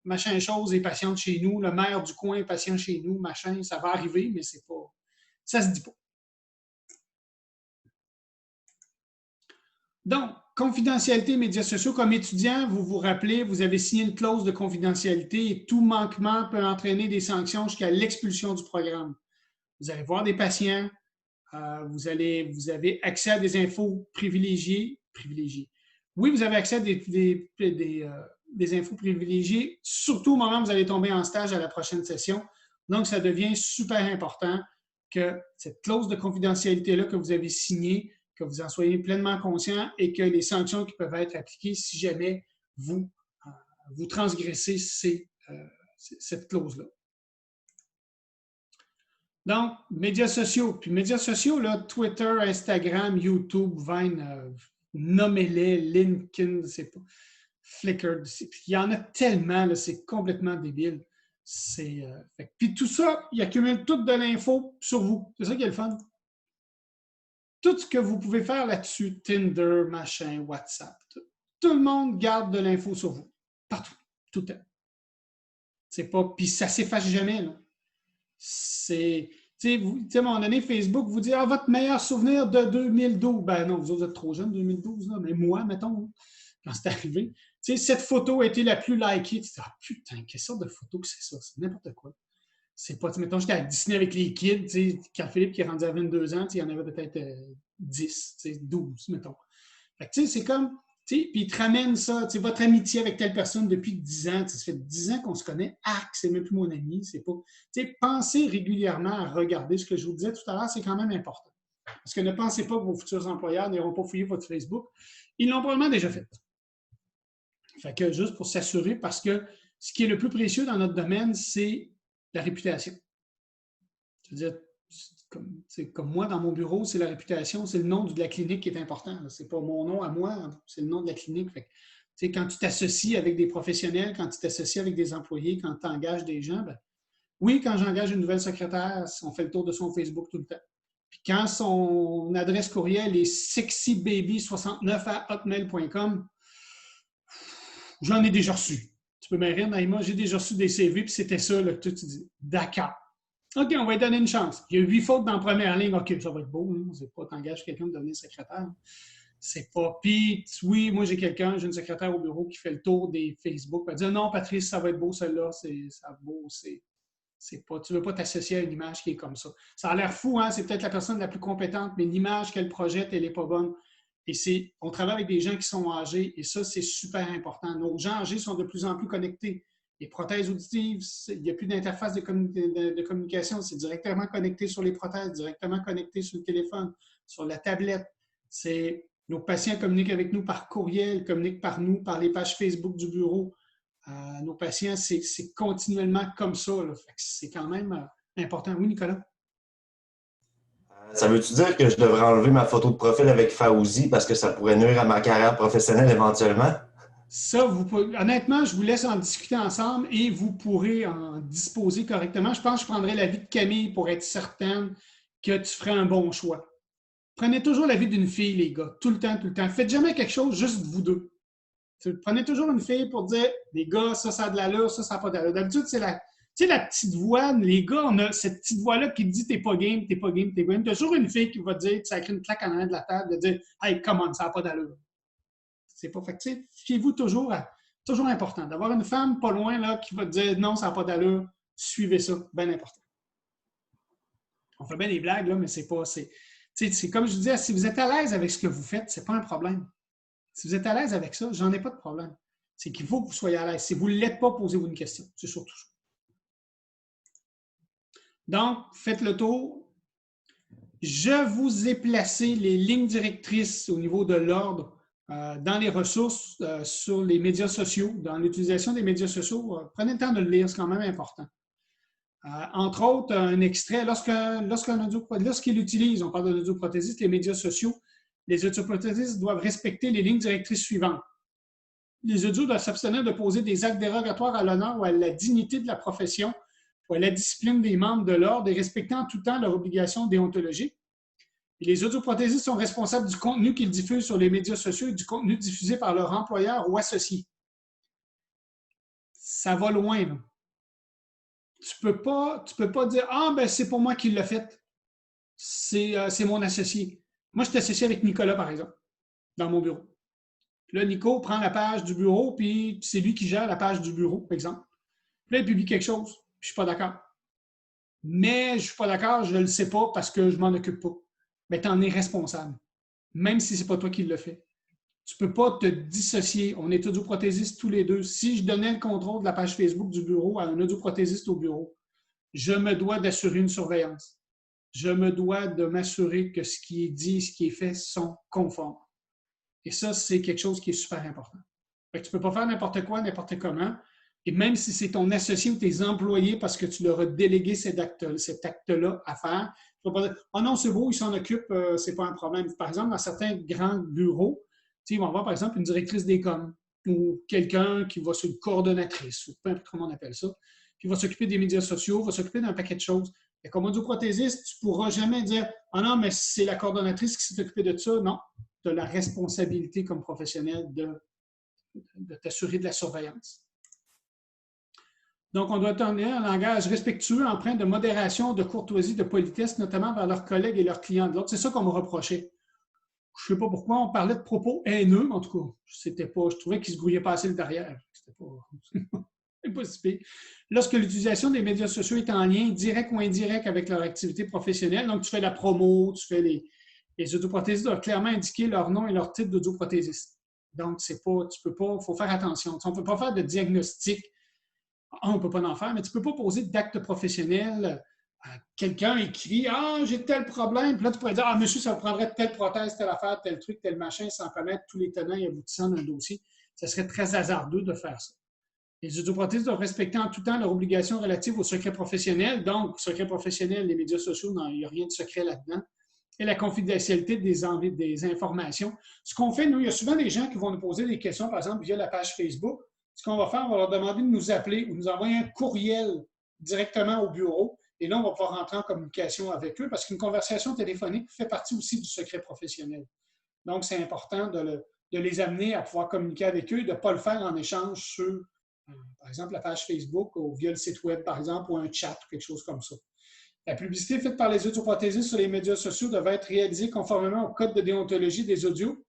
machin chose est patiente chez nous, le maire du coin est patient chez nous, machin, ça va arriver, mais c'est pas. Ça se dit pas. Donc, confidentialité médias sociaux, comme étudiant, vous vous rappelez, vous avez signé une clause de confidentialité et tout manquement peut entraîner des sanctions jusqu'à l'expulsion du programme. Vous allez voir des patients, vous avez accès à des infos privilégiées. Oui, vous avez accès à des infos privilégiées, surtout au moment où vous allez tomber en stage à la prochaine session. Donc, ça devient super important que cette clause de confidentialité-là que vous avez signée, que vous en soyez pleinement conscient et que les sanctions qui peuvent être appliquées si jamais vous transgressez cette clause-là. Donc, médias sociaux. Puis médias sociaux, là, Twitter, Instagram, YouTube, Vine, nommez-les, LinkedIn, c'est pas, Flickr. Il y en a tellement, c'est complètement débile. Puis tout ça, il accumule toute de l'info sur vous. C'est ça qui est le fun. Tout ce que vous pouvez faire là-dessus, Tinder, machin, WhatsApp, tout le monde garde de l'info sur vous. Partout. Tout le temps. C'est pas. Puis ça ne s'efface jamais, là. C'est. Tu sais, à un moment donné, Facebook vous dit votre meilleur souvenir de 2012. Ben non, vous autres êtes trop jeunes, 2012, là, mais moi, mettons, quand c'est arrivé, tu sais, cette photo a été la plus likée. Tu te dis putain, quelle sorte de photo que c'est ça? C'est n'importe quoi. C'est pas, mettons, j'étais à Disney avec les kids, tu sais, Carl Philippe qui est rendu à 22 ans, il y en avait peut-être 10, 12, mettons. Fait que, tu sais, c'est comme, tu sais, puis il te ramène ça, tu sais, votre amitié avec telle personne depuis 10 ans, ça fait 10 ans qu'on se connaît, c'est même plus mon ami, c'est pas, tu sais, pensez régulièrement à regarder ce que je vous disais tout à l'heure, c'est quand même important. Parce que ne pensez pas que vos futurs employeurs n'iront pas fouiller votre Facebook, ils l'ont probablement déjà fait. Fait que juste pour s'assurer, parce que ce qui est le plus précieux dans notre domaine, c'est la réputation. C'est-à-dire, comme moi, dans mon bureau, c'est la réputation, c'est le nom de la clinique qui est important. Ce n'est pas mon nom à moi, c'est le nom de la clinique. Fait, quand tu t'associes avec des professionnels, quand tu t'associes avec des employés, quand tu engages des gens, ben, oui, quand j'engage une nouvelle secrétaire, on fait le tour de son Facebook tout le temps. Puis quand son adresse courriel est sexybaby69@hotmail.com, j'en ai déjà reçu. Tu peux me rire, Naïma, j'ai déjà reçu des CV, puis c'était ça, là, tu te dis, d'accord. OK, on va lui donner une chance. Il y a 8 fautes dans la première ligne. OK, ça va être beau, hein? C'est pas t'engages quelqu'un de devenir secrétaire. C'est pas. Puis, oui, moi, j'ai une secrétaire au bureau qui fait le tour des Facebook. Elle dit non, Patrice, ça va être beau, celle-là, c'est pas. Tu veux pas t'associer à une image qui est comme ça. Ça a l'air fou, hein? C'est peut-être la personne la plus compétente, mais l'image qu'elle projette, elle n'est pas bonne. Et on travaille avec des gens qui sont âgés, et ça, c'est super important. Nos gens âgés sont de plus en plus connectés. Les prothèses auditives, il n'y a plus d'interface de communication. C'est directement connecté sur les prothèses, directement connecté sur le téléphone, sur la tablette. Nos patients communiquent avec nous par courriel, communiquent par nous, par les pages Facebook du bureau. Nos patients, c'est continuellement comme ça. C'est quand même important. Oui, Nicolas? Ça veut-tu dire que je devrais enlever ma photo de profil avec Fawzi parce que ça pourrait nuire à ma carrière professionnelle éventuellement? Ça, honnêtement, je vous laisse en discuter ensemble et vous pourrez en disposer correctement. Je pense que je prendrai l'avis de Camille pour être certaine que tu ferais un bon choix. Prenez toujours l'avis d'une fille, les gars, tout le temps, tout le temps. Faites jamais quelque chose juste vous deux. Prenez toujours une fille pour dire, les gars, ça a de l'allure, ça n'a pas d'allure. D'habitude, c'est la petite voix, les gars, on a cette petite voix-là qui dit t'es pas game, t'es pas game, t'es game. Il y a toujours une fille qui va dire, ça crée une claque en arrière de la table, de dire hey, come on, ça n'a pas d'allure. C'est pas fait. Fiez-vous toujours important. D'avoir une femme pas loin là, qui va te dire non, ça n'a pas d'allure, suivez ça, bien important. On fait bien des blagues, là, mais c'est pas. C'est comme je vous disais, si vous êtes à l'aise avec ce que vous faites, c'est pas un problème. Si vous êtes à l'aise avec ça, j'en ai pas de problème. C'est qu'il faut que vous soyez à l'aise. Si vous ne l'êtes pas, posez-vous une question. C'est surtout ça. Donc, faites le tour. Je vous ai placé les lignes directrices au niveau de l'ordre dans les ressources sur les médias sociaux, dans l'utilisation des médias sociaux. Prenez le temps de le lire, c'est quand même important. Entre autres, un extrait, lorsqu'il utilise, on parle d'un audioprothésiste, les médias sociaux, les audioprothésistes doivent respecter les lignes directrices suivantes. Les audios doivent s'abstenir de poser des actes dérogatoires à l'honneur ou à la dignité de la profession ou à la discipline des membres de l'ordre et respecter en tout temps leurs obligations déontologiques. Et les audioprothésistes sont responsables du contenu qu'ils diffusent sur les médias sociaux et du contenu diffusé par leur employeur ou associé. Ça va loin, là. Tu peux pas dire « Ah, ben c'est pour moi qui l'a fait. C'est mon associé. » Moi, je suis associé avec Nicolas, par exemple, dans mon bureau. Puis là, Nico prend la page du bureau, puis c'est lui qui gère la page du bureau, par exemple. Puis là, il publie quelque chose, puis je ne suis pas d'accord. Mais je ne suis pas d'accord, je ne le sais pas parce que je ne m'en occupe pas. Mais tu en es responsable, même si ce n'est pas toi qui le fais. Tu ne peux pas te dissocier. On est audioprothésistes tous les deux. Si je donnais le contrôle de la page Facebook du bureau à un audioprothésiste au bureau, je me dois d'assurer une surveillance. Je me dois de m'assurer que ce qui est dit, ce qui est fait sont conformes. Et ça, c'est quelque chose qui est super important. Fait que tu ne peux pas faire n'importe quoi, n'importe comment. Et même si c'est ton associé ou tes employés parce que tu leur as délégué cet acte-là à faire, tu ne peux pas dire « Ah non, c'est beau, ils s'en occupent, ce n'est pas un problème. » Par exemple, dans certains grands bureaux, ils vont avoir par exemple une directrice des coms ou quelqu'un qui va sur une coordonnatrice, ou peu importe comment on appelle ça, qui va s'occuper des médias sociaux, va s'occuper d'un paquet de choses. Et comme audioprothésiste, tu ne pourras jamais dire « Ah non, mais c'est la coordonnatrice qui s'est occupée de ça. » Non, tu as la responsabilité comme professionnel de t'assurer de la surveillance. Donc, on doit tenir un langage respectueux, empreint de modération, de courtoisie, de politesse, notamment vers leurs collègues et leurs clients de l'autre. C'est ça qu'on me reprochait. Je ne sais pas pourquoi on parlait de propos haineux, en tout cas. Je trouvais qu'ils se grouillaient pas assez le derrière. C'était pas si pire. Lorsque l'utilisation des médias sociaux est en lien direct ou indirect avec leur activité professionnelle, donc tu fais la promo, tu fais les audioprothésistes doivent clairement indiquer leur nom et leur titre d'audioprothésiste. Donc, tu peux pas, il faut faire attention. On ne peut pas faire de diagnostic. On ne peut pas en faire, mais tu ne peux pas poser d'acte professionnel. Quelqu'un écrit « Ah, j'ai tel problème. » Puis là, tu pourrais dire « Ah, monsieur, ça vous prendrait telle prothèse, telle affaire, tel truc, tel machin, sans connaître tous les tenants et aboutissants d'un dossier. » Ça serait très hasardeux de faire ça. Les audioprothésistes doivent respecter en tout temps leurs obligations relatives au secret professionnel. Donc, secret professionnel, les médias sociaux, il n'y a rien de secret là-dedans. Et la confidentialité des informations. Ce qu'on fait, nous, il y a souvent des gens qui vont nous poser des questions, par exemple, via la page Facebook. Ce qu'on va faire, on va leur demander de nous appeler ou nous envoyer un courriel directement au bureau. Et là, on va pouvoir rentrer en communication avec eux parce qu'une conversation téléphonique fait partie aussi du secret professionnel. Donc, c'est important de les amener à pouvoir communiquer avec eux et de ne pas le faire en échange sur, par exemple, la page Facebook ou via le site web, par exemple, ou un chat ou quelque chose comme ça. La publicité faite par les audioprothésistes sur les médias sociaux devait être réalisée conformément au code de déontologie des audios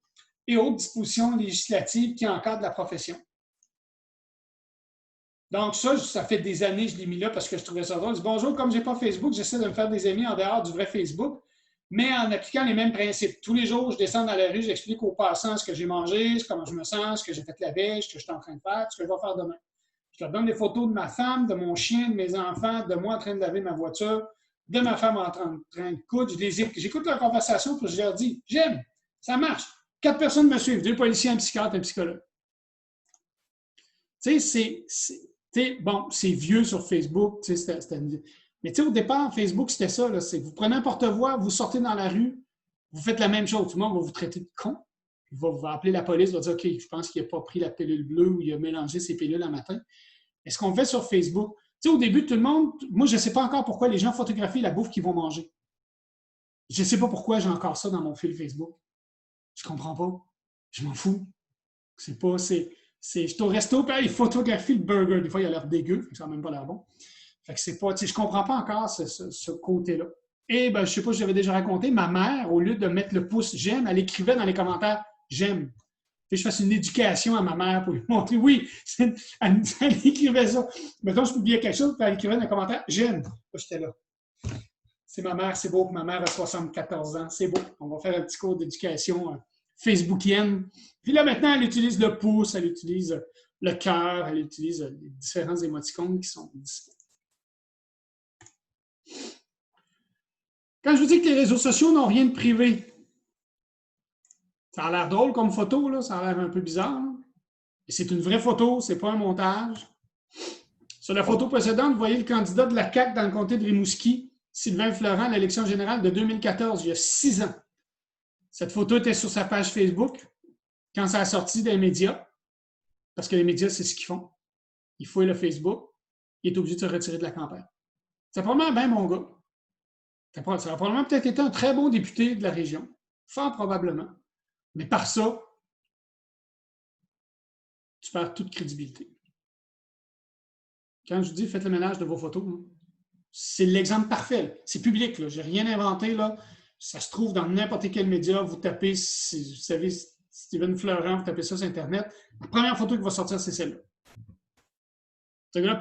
et autres dispositions législatives qui encadrent la profession. Donc, ça fait des années que je l'ai mis là parce que je trouvais ça drôle. Je dis, bonjour, comme je n'ai pas Facebook, j'essaie de me faire des amis en dehors du vrai Facebook, mais en appliquant les mêmes principes. Tous les jours, je descends dans la rue, j'explique aux passants ce que j'ai mangé, comment je me sens, ce que j'ai fait la veille, ce que je suis en train de faire, ce que je vais faire demain. Je leur donne des photos de ma femme, de mon chien, de mes enfants, de moi en train de laver ma voiture, de ma femme en train de coudre. J'écoute leur conversation puis je leur dis, j'aime, ça marche. 4 personnes me suivent, 2 policiers, un psychiatre, un psychologue. Tu sais, bon, c'est vieux sur Facebook, mais au départ, Facebook, c'était ça. Là, vous prenez un porte-voix, vous sortez dans la rue, vous faites la même chose. Tout le monde va vous traiter de con. Il va appeler la police, va dire « OK, je pense qu'il n'a pas pris la pilule bleue ou il a mélangé ses pilules un matin. » Est-ce qu'on fait sur Facebook? Tu sais, au début, tout le monde, moi, je ne sais pas encore pourquoi les gens photographient la bouffe qu'ils vont manger. Je ne sais pas pourquoi j'ai encore ça dans mon fil Facebook. Je ne comprends pas. Je m'en fous. C'est pas... Je suis au resto, puis il photographie le burger. Des fois, il a l'air dégueu, ça n'a même pas l'air bon. Fait que c'est pas, je ne comprends pas encore ce côté-là. Et je ne sais pas si j'avais déjà raconté, ma mère, au lieu de mettre le pouce j'aime, elle écrivait dans les commentaires j'aime. Je fasse une éducation à ma mère pour lui montrer, oui, elle écrivait ça. Mettons, je publiais quelque chose, puis elle écrivait dans les commentaires j'aime. J'étais là. C'est ma mère, c'est beau, ma mère a 74 ans, c'est beau. On va faire un petit cours d'éducation facebookienne. Puis là, maintenant, elle utilise le pouce, elle utilise le cœur, elle utilise les différents émoticônes qui sont disponibles. Quand je vous dis que les réseaux sociaux n'ont rien de privé, ça a l'air drôle comme photo, là, ça a l'air un peu bizarre. Hein? Et c'est une vraie photo, c'est pas un montage. Sur la photo précédente, vous voyez le candidat de la CAQ dans le comté de Rimouski, Sylvain Florent, à l'élection générale de 2014, il y a 6 ans. Cette photo était sur sa page Facebook quand ça a sorti des médias, parce que les médias, c'est ce qu'ils font. Ils fouillent le Facebook, il est obligé de se retirer de la campagne. C'est probablement bien mon gars. Ça a probablement peut-être été un très bon député de la région. Fort probablement. Mais par ça, tu perds toute crédibilité. Quand je dis faites le ménage de vos photos, c'est l'exemple parfait. C'est public. Je n'ai rien inventé. Là. Ça se trouve dans n'importe quel média. Vous tapez, vous savez, Steven Fleurant, vous tapez ça sur Internet. La première photo qui va sortir, c'est celle-là.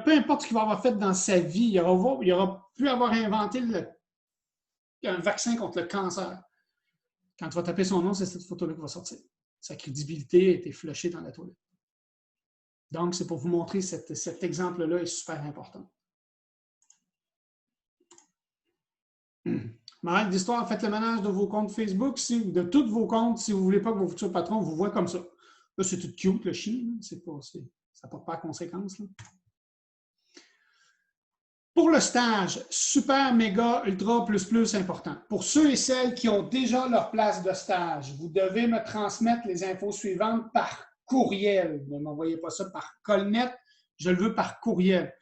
Peu importe ce qu'il va avoir fait dans sa vie, il aura pu avoir inventé un vaccin contre le cancer. Quand tu vas taper son nom, c'est cette photo-là qui va sortir. Sa crédibilité a été flushée dans la toilette. Donc, c'est pour vous montrer cet exemple-là est super important. Morale d'histoire, faites le ménage de vos comptes Facebook, de tous vos comptes, si vous ne voulez pas que vos futurs patrons vous voient comme ça. Là, c'est tout cute, le chien. Ça ne porte pas à conséquence. Là. Pour le stage, super, méga, ultra, plus important. Pour ceux et celles qui ont déjà leur place de stage, vous devez me transmettre les infos suivantes par courriel. Ne m'envoyez pas ça par Colnet, je le veux par courriel.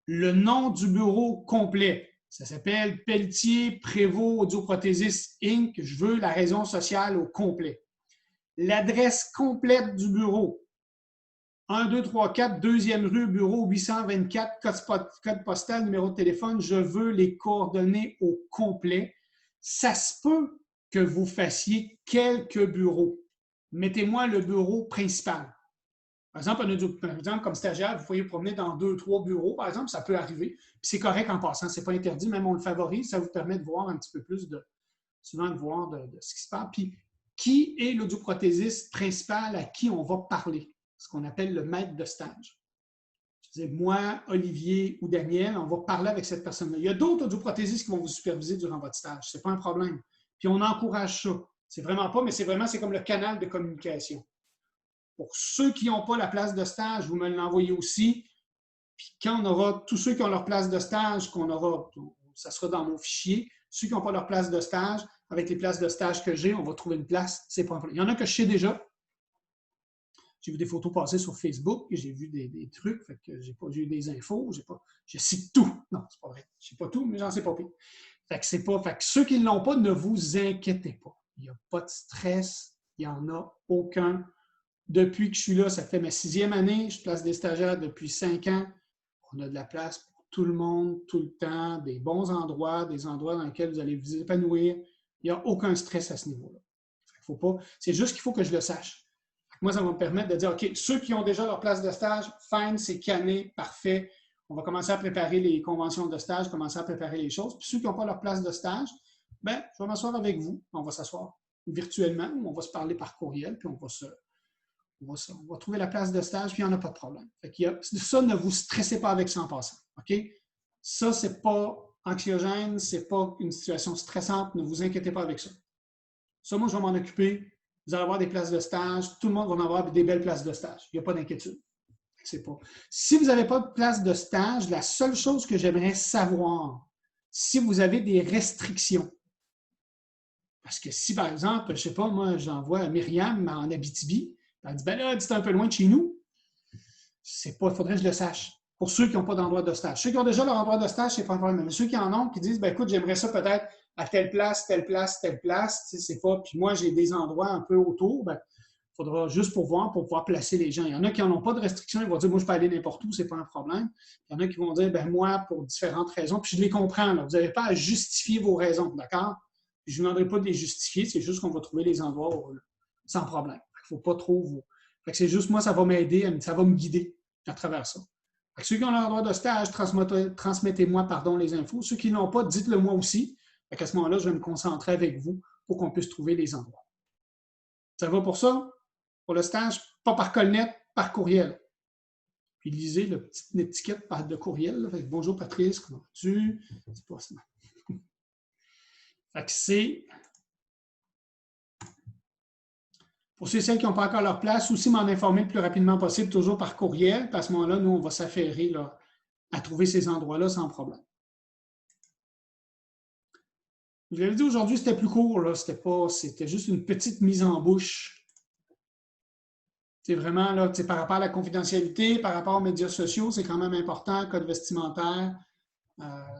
Le nom du bureau complet. Ça s'appelle Pelletier Prévost Audioprothésiste Inc. Je veux la raison sociale au complet. L'adresse complète du bureau. 1234, 2e rue, bureau 824, code postal, numéro de téléphone. Je veux les coordonnées au complet. Ça se peut que vous fassiez quelques bureaux. Mettez-moi le bureau principal. Par exemple, comme stagiaire, vous pouvez vous promener dans 2-3 bureaux, par exemple, ça peut arriver. Puis c'est correct en passant, ce n'est pas interdit, même on le favorise, ça vous permet de voir un petit peu plus souvent de voir de ce qui se passe. Puis, qui est l'audioprothésiste principal à qui on va parler? Ce qu'on appelle le maître de stage. Je disais, moi, Olivier ou Daniel, on va parler avec cette personne-là. Il y a d'autres audioprothésistes qui vont vous superviser durant votre stage. Ce n'est pas un problème. Puis on encourage ça. C'est vraiment pas, mais c'est comme le canal de communication. Pour ceux qui n'ont pas la place de stage, vous me l'envoyez aussi. Puis quand on aura tous ceux qui ont leur place de stage, ça sera dans mon fichier. Ceux qui n'ont pas leur place de stage, avec les places de stage que j'ai, on va trouver une place. C'est pas un problème. Il y en a que je sais déjà. J'ai vu des photos passer sur Facebook, j'ai vu des trucs, fait que j'ai eu des infos, je cite tout. Non, c'est pas vrai. Je sais pas tout, mais j'en sais pas pire. Fait que ceux qui ne l'ont pas, ne vous inquiétez pas. Il n'y a pas de stress, il n'y en a aucun. Depuis que je suis là, ça fait ma 6e année, je place des stagiaires depuis 5 ans. On a de la place pour tout le monde, tout le temps, des bons endroits, des endroits dans lesquels vous allez vous épanouir. Il n'y a aucun stress à ce niveau-là. C'est juste qu'il faut que je le sache. Moi, ça va me permettre de dire, OK, ceux qui ont déjà leur place de stage, fine, c'est canné, parfait. On va commencer à préparer les conventions de stage, commencer à préparer les choses. Puis ceux qui n'ont pas leur place de stage, je vais m'asseoir avec vous. On va s'asseoir virtuellement ou on va se parler par courriel, puis on va trouver la place de stage, puis il n'y en a pas de problème. Ça, ne vous stressez pas avec ça en passant. OK? Ça, ce n'est pas anxiogène, ce n'est pas une situation stressante. Ne vous inquiétez pas avec ça. Ça, moi, je vais m'en occuper. Vous allez avoir des places de stage. Tout le monde va avoir des belles places de stage. Il n'y a pas d'inquiétude. Si vous n'avez pas de place de stage, la seule chose que j'aimerais savoir, si vous avez des restrictions. Parce que si, par exemple, je ne sais pas, moi, j'envoie Myriam en Abitibi, elle dit, là, c'est un peu loin de chez nous. Il faudrait que je le sache. Pour ceux qui n'ont pas d'endroit de stage. Ceux qui ont déjà leur endroit de stage, ce n'est pas un problème. Mais ceux qui en ont, qui disent, écoute, j'aimerais ça peut-être à telle place, telle place, telle place, c'est pas. Puis moi, j'ai des endroits un peu autour, il faudra juste pour pouvoir placer les gens. Il y en a qui n'en ont pas de restrictions, ils vont dire, moi, je peux aller n'importe où, c'est pas un problème. Il y en a qui vont dire, moi, pour différentes raisons, puis je les comprends, là. Vous n'avez pas à justifier vos raisons, d'accord? Puis je ne vous demanderai pas de les justifier, c'est juste qu'on va trouver les endroits sans problème. Il ne faut pas trop vous. C'est juste moi, ça va m'aider, ça va me guider à travers ça. Ceux qui ont leur endroit de stage, transmettez-moi les infos. Ceux qui ne l'ont pas, dites-le moi aussi. À ce moment-là, je vais me concentrer avec vous pour qu'on puisse trouver les endroits. Ça va pour ça? Pour le stage, pas par Colnet, par courriel. Puis lisez la petite étiquette de courriel. Bonjour Patrice, comment vas-tu? C'est pas ça. C'est... Pour ceux et celles qui n'ont pas encore leur place, aussi m'en informer le plus rapidement possible, toujours par courriel. Puis à ce moment-là, nous, on va s'affairer à trouver ces endroits-là sans problème. Je l'avais dit aujourd'hui, c'était plus court. C'était juste une petite mise en bouche. C'est vraiment par rapport à la confidentialité, par rapport aux médias sociaux, c'est quand même important, code vestimentaire.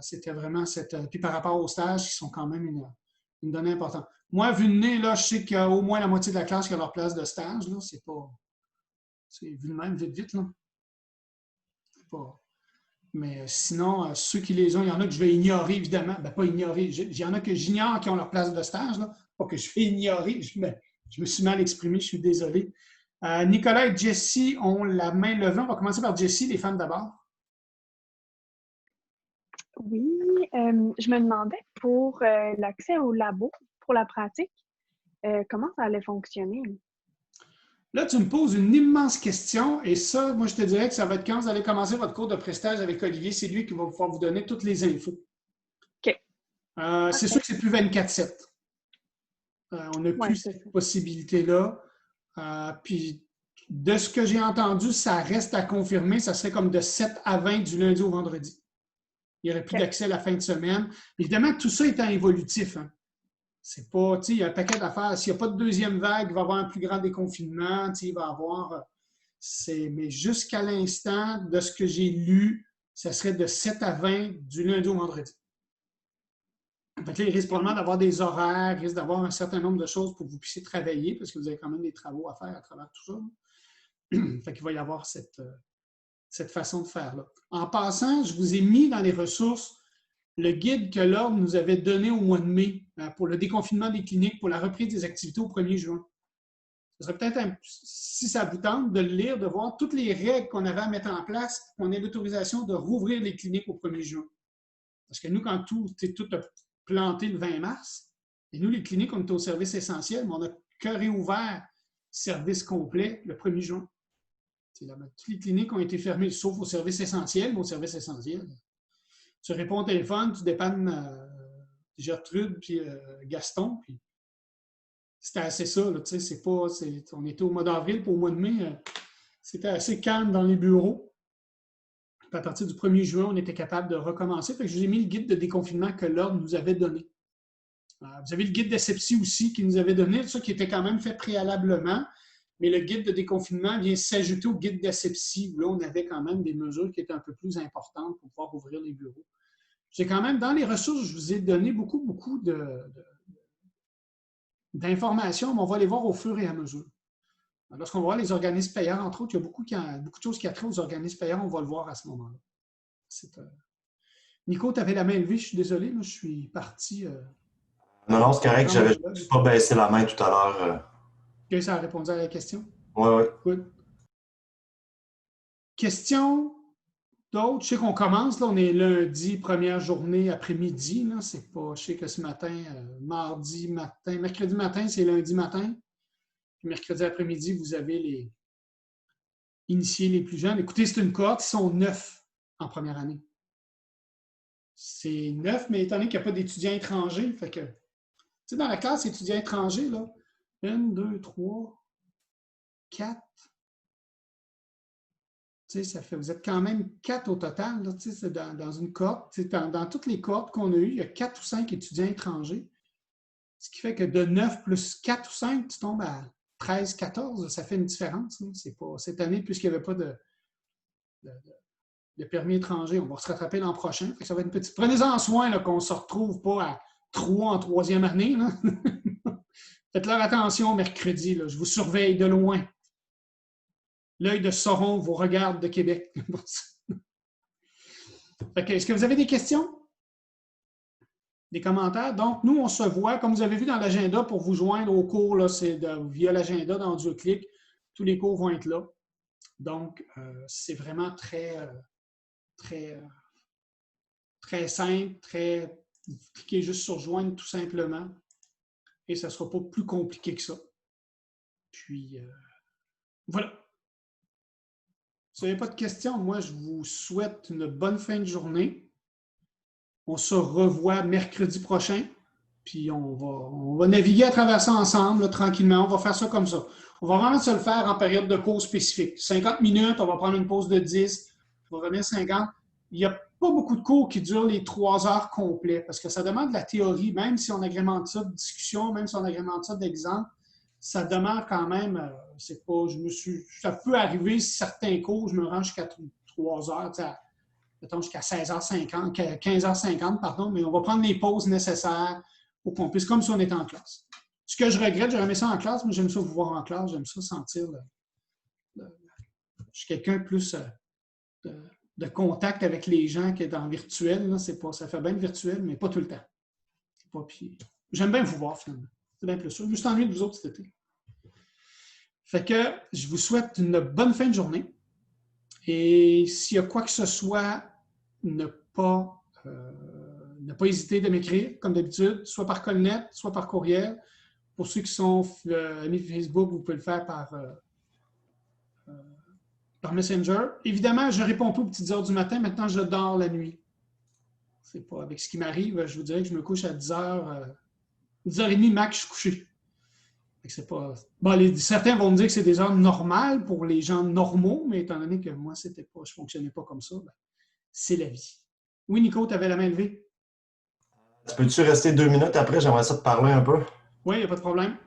C'était vraiment cette... Puis par rapport aux stages, qui sont quand même une donnée importante. Moi, vu de nez, là, je sais qu'il y a au moins la moitié de la classe qui a leur place de stage. Là. C'est pas... C'est vu de même, vite, là. C'est pas... Mais sinon, ceux qui les ont, il y en a que je vais ignorer, évidemment. Ben, pas ignorer. Il y en a que j'ignore qui ont leur place de stage, là. Pas que je vais ignorer. Je me suis mal exprimé, je suis désolé. Nicolas et Jessie ont la main levée. On va commencer par Jessie, les femmes d'abord. Oui, je me demandais pour l'accès au labo, pour la pratique, comment ça allait fonctionner? Là, tu me poses une immense question et ça, moi, je te dirais que ça va être quand vous allez commencer votre cours de prestage avec Olivier. C'est lui qui va pouvoir vous donner toutes les infos. OK. C'est sûr que c'est plus 24/7. On n'a plus cette possibilité-là. Puis, de ce que j'ai entendu, ça reste à confirmer. Ça serait comme de 7 à 20 du lundi au vendredi. Il n'y aurait plus d'accès à la fin de semaine. Évidemment, tout ça étant évolutif. Hein. C'est pas, tu sais, il y a un paquet d'affaires. S'il n'y a pas de deuxième vague, il va y avoir un plus grand déconfinement. Tu sais, il va y avoir. Mais jusqu'à l'instant, de ce que j'ai lu, ça serait de 7 à 20 du lundi au vendredi. Fait que là, il risque probablement d'avoir des horaires, il risque d'avoir un certain nombre de choses pour que vous puissiez travailler, parce que vous avez quand même des travaux à faire à travers tout ça. Fait qu'il va y avoir cette façon de faire-là. En passant, je vous ai mis dans les ressources le guide que l'Ordre nous avait donné au mois de mai pour le déconfinement des cliniques, pour la reprise des activités au 1er juin. Ce serait peut-être, si ça vous tente, de le lire, de voir toutes les règles qu'on avait à mettre en place pour qu'on ait l'autorisation de rouvrir les cliniques au 1er juin. Parce que nous, quand tout a planté le 20 mars, et nous, les cliniques, on était au service essentiel, mais on a que réouvert service complet le 1er juin. Toutes les cliniques ont été fermées, sauf au service essentiel, mais au service essentiel. Tu réponds au téléphone, tu dépannes Gertrude puis Gaston, puis c'était assez ça. Là, on était au mois d'avril, puis au mois de mai, c'était assez calme dans les bureaux. Puis à partir du 1er juin, on était capable de recommencer. Fait que je vous ai mis le guide de déconfinement que l'Ordre nous avait donné. Vous avez le guide d'asepsie aussi qui nous avait donné, ça qui était quand même fait préalablement. Mais le guide de déconfinement vient s'ajouter au guide d'asepsie, où là, on avait quand même des mesures qui étaient un peu plus importantes pour pouvoir ouvrir les bureaux. J'ai quand même, dans les ressources, je vous ai donné beaucoup d'informations, mais on va les voir au fur et à mesure. Lorsqu'on va voir les organismes payants, entre autres, il y a beaucoup de choses qui ont trait aux organismes payants, on va le voir à ce moment-là. Nico, tu avais la main levée, je suis désolé, là, je suis parti. Non, c'est correct, j'avais pas baissé la main tout à l'heure. OK, ça a répondu à la question? Oui. Good. Question d'autres? Je sais qu'on commence, là, on est lundi, première journée après-midi. C'est pas, je sais que ce matin, mercredi matin, c'est lundi matin. Puis mercredi après-midi, vous avez les initiés les plus jeunes. Écoutez, c'est une cohorte, ils sont 9 en première année. C'est 9, mais étant donné qu'il n'y a pas d'étudiants étrangers, fait que, tu sais, dans la classe étudiants étrangers, là, 1, 2, 3, 4. Tu sais, ça fait, vous êtes quand même 4 au total, là, tu sais, dans une cohorte. Dans toutes les cohortes qu'on a eues, il y a 4 ou 5 étudiants étrangers. Ce qui fait que de 9 plus 4 ou 5, tu tombes à 13, 14. Ça fait une différence. C'est pas, cette année, puisqu'il n'y avait pas de permis étranger, on va se rattraper l'an prochain. Fait que ça va être une petite... Prenez-en soin là, qu'on ne se retrouve pas à 3 en troisième année. Là. Faites-leur attention mercredi. Là. Je vous surveille de loin. L'œil de Sauron vous regarde de Québec. Est-ce que vous avez des questions? Des commentaires? Donc, nous, on se voit, comme vous avez vu dans l'agenda, pour vous joindre au cours, là, c'est via l'agenda dans AudioClick. Tous les cours vont être là. Donc, c'est vraiment très simple, vous cliquez juste sur « Joindre » tout simplement. Et ça ne sera pas plus compliqué que ça. Puis, voilà. Si vous n'avez pas de questions, moi, je vous souhaite une bonne fin de journée. On se revoit mercredi prochain. Puis, on va naviguer à travers ça ensemble, là, tranquillement. On va faire ça comme ça. On va vraiment se le faire en période de cours spécifique. 50 minutes, on va prendre une pause de 10. On va revenir 50. Il n'y a pas beaucoup de cours qui durent les 3 heures complets parce que ça demande de la théorie, même si on agrémente ça de discussion, même si on agrémente ça d'exemple. Ça demande quand même, ça peut arriver, certains cours, je me rends jusqu'à 3 heures. mettons, jusqu'à 16h50, 15h50, pardon, mais on va prendre les pauses nécessaires pour qu'on puisse, comme si on était en classe. Ce que je regrette, j'aurais aimé ça en classe, mais j'aime ça vous voir en classe, j'aime ça sentir je suis quelqu'un plus de contact avec les gens que dans le virtuel. Là, ça fait bien le virtuel, mais pas tout le temps. J'aime bien vous voir, finalement. C'est bien plus sûr. Je me suis ennuyé de vous autres cet été. Fait que je vous souhaite une bonne fin de journée. Et s'il y a quoi que ce soit, ne pas hésiter de m'écrire, comme d'habitude, soit par colnet, soit par courriel. Pour ceux qui sont amis Facebook, vous pouvez le faire par Messenger. Évidemment, je ne réponds pas aux petites heures du matin. Maintenant, je dors la nuit. C'est pas avec ce qui m'arrive. Je vous dirais que je me couche à 10h, 10h30 max, je suis couché. C'est pas... Bon, certains vont me dire que c'est des heures normales pour les gens normaux, mais étant donné que moi, je ne fonctionnais pas comme ça, c'est la vie. Oui, Nico, tu avais la main levée. Peux-tu rester 2 minutes après? J'aimerais ça te parler un peu. Oui, il n'y a pas de problème.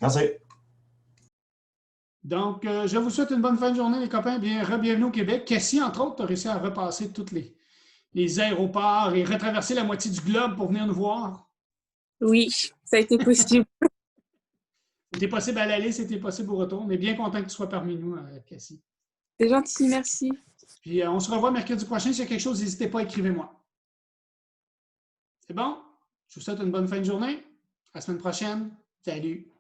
Merci. Donc, je vous souhaite une bonne fin de journée, les copains. Bienvenue au Québec. Cassie, entre autres, tu as réussi à repasser tous les aéroports et retraverser la moitié du globe pour venir nous voir. Oui, ça a été possible. C'était possible à l'aller, c'était possible au retour. On est bien content que tu sois parmi nous, Cassie. C'est gentil, merci. Puis, on se revoit mercredi prochain. S'il y a quelque chose, n'hésitez pas, écrivez-moi. C'est bon? Je vous souhaite une bonne fin de journée. À la semaine prochaine. Salut!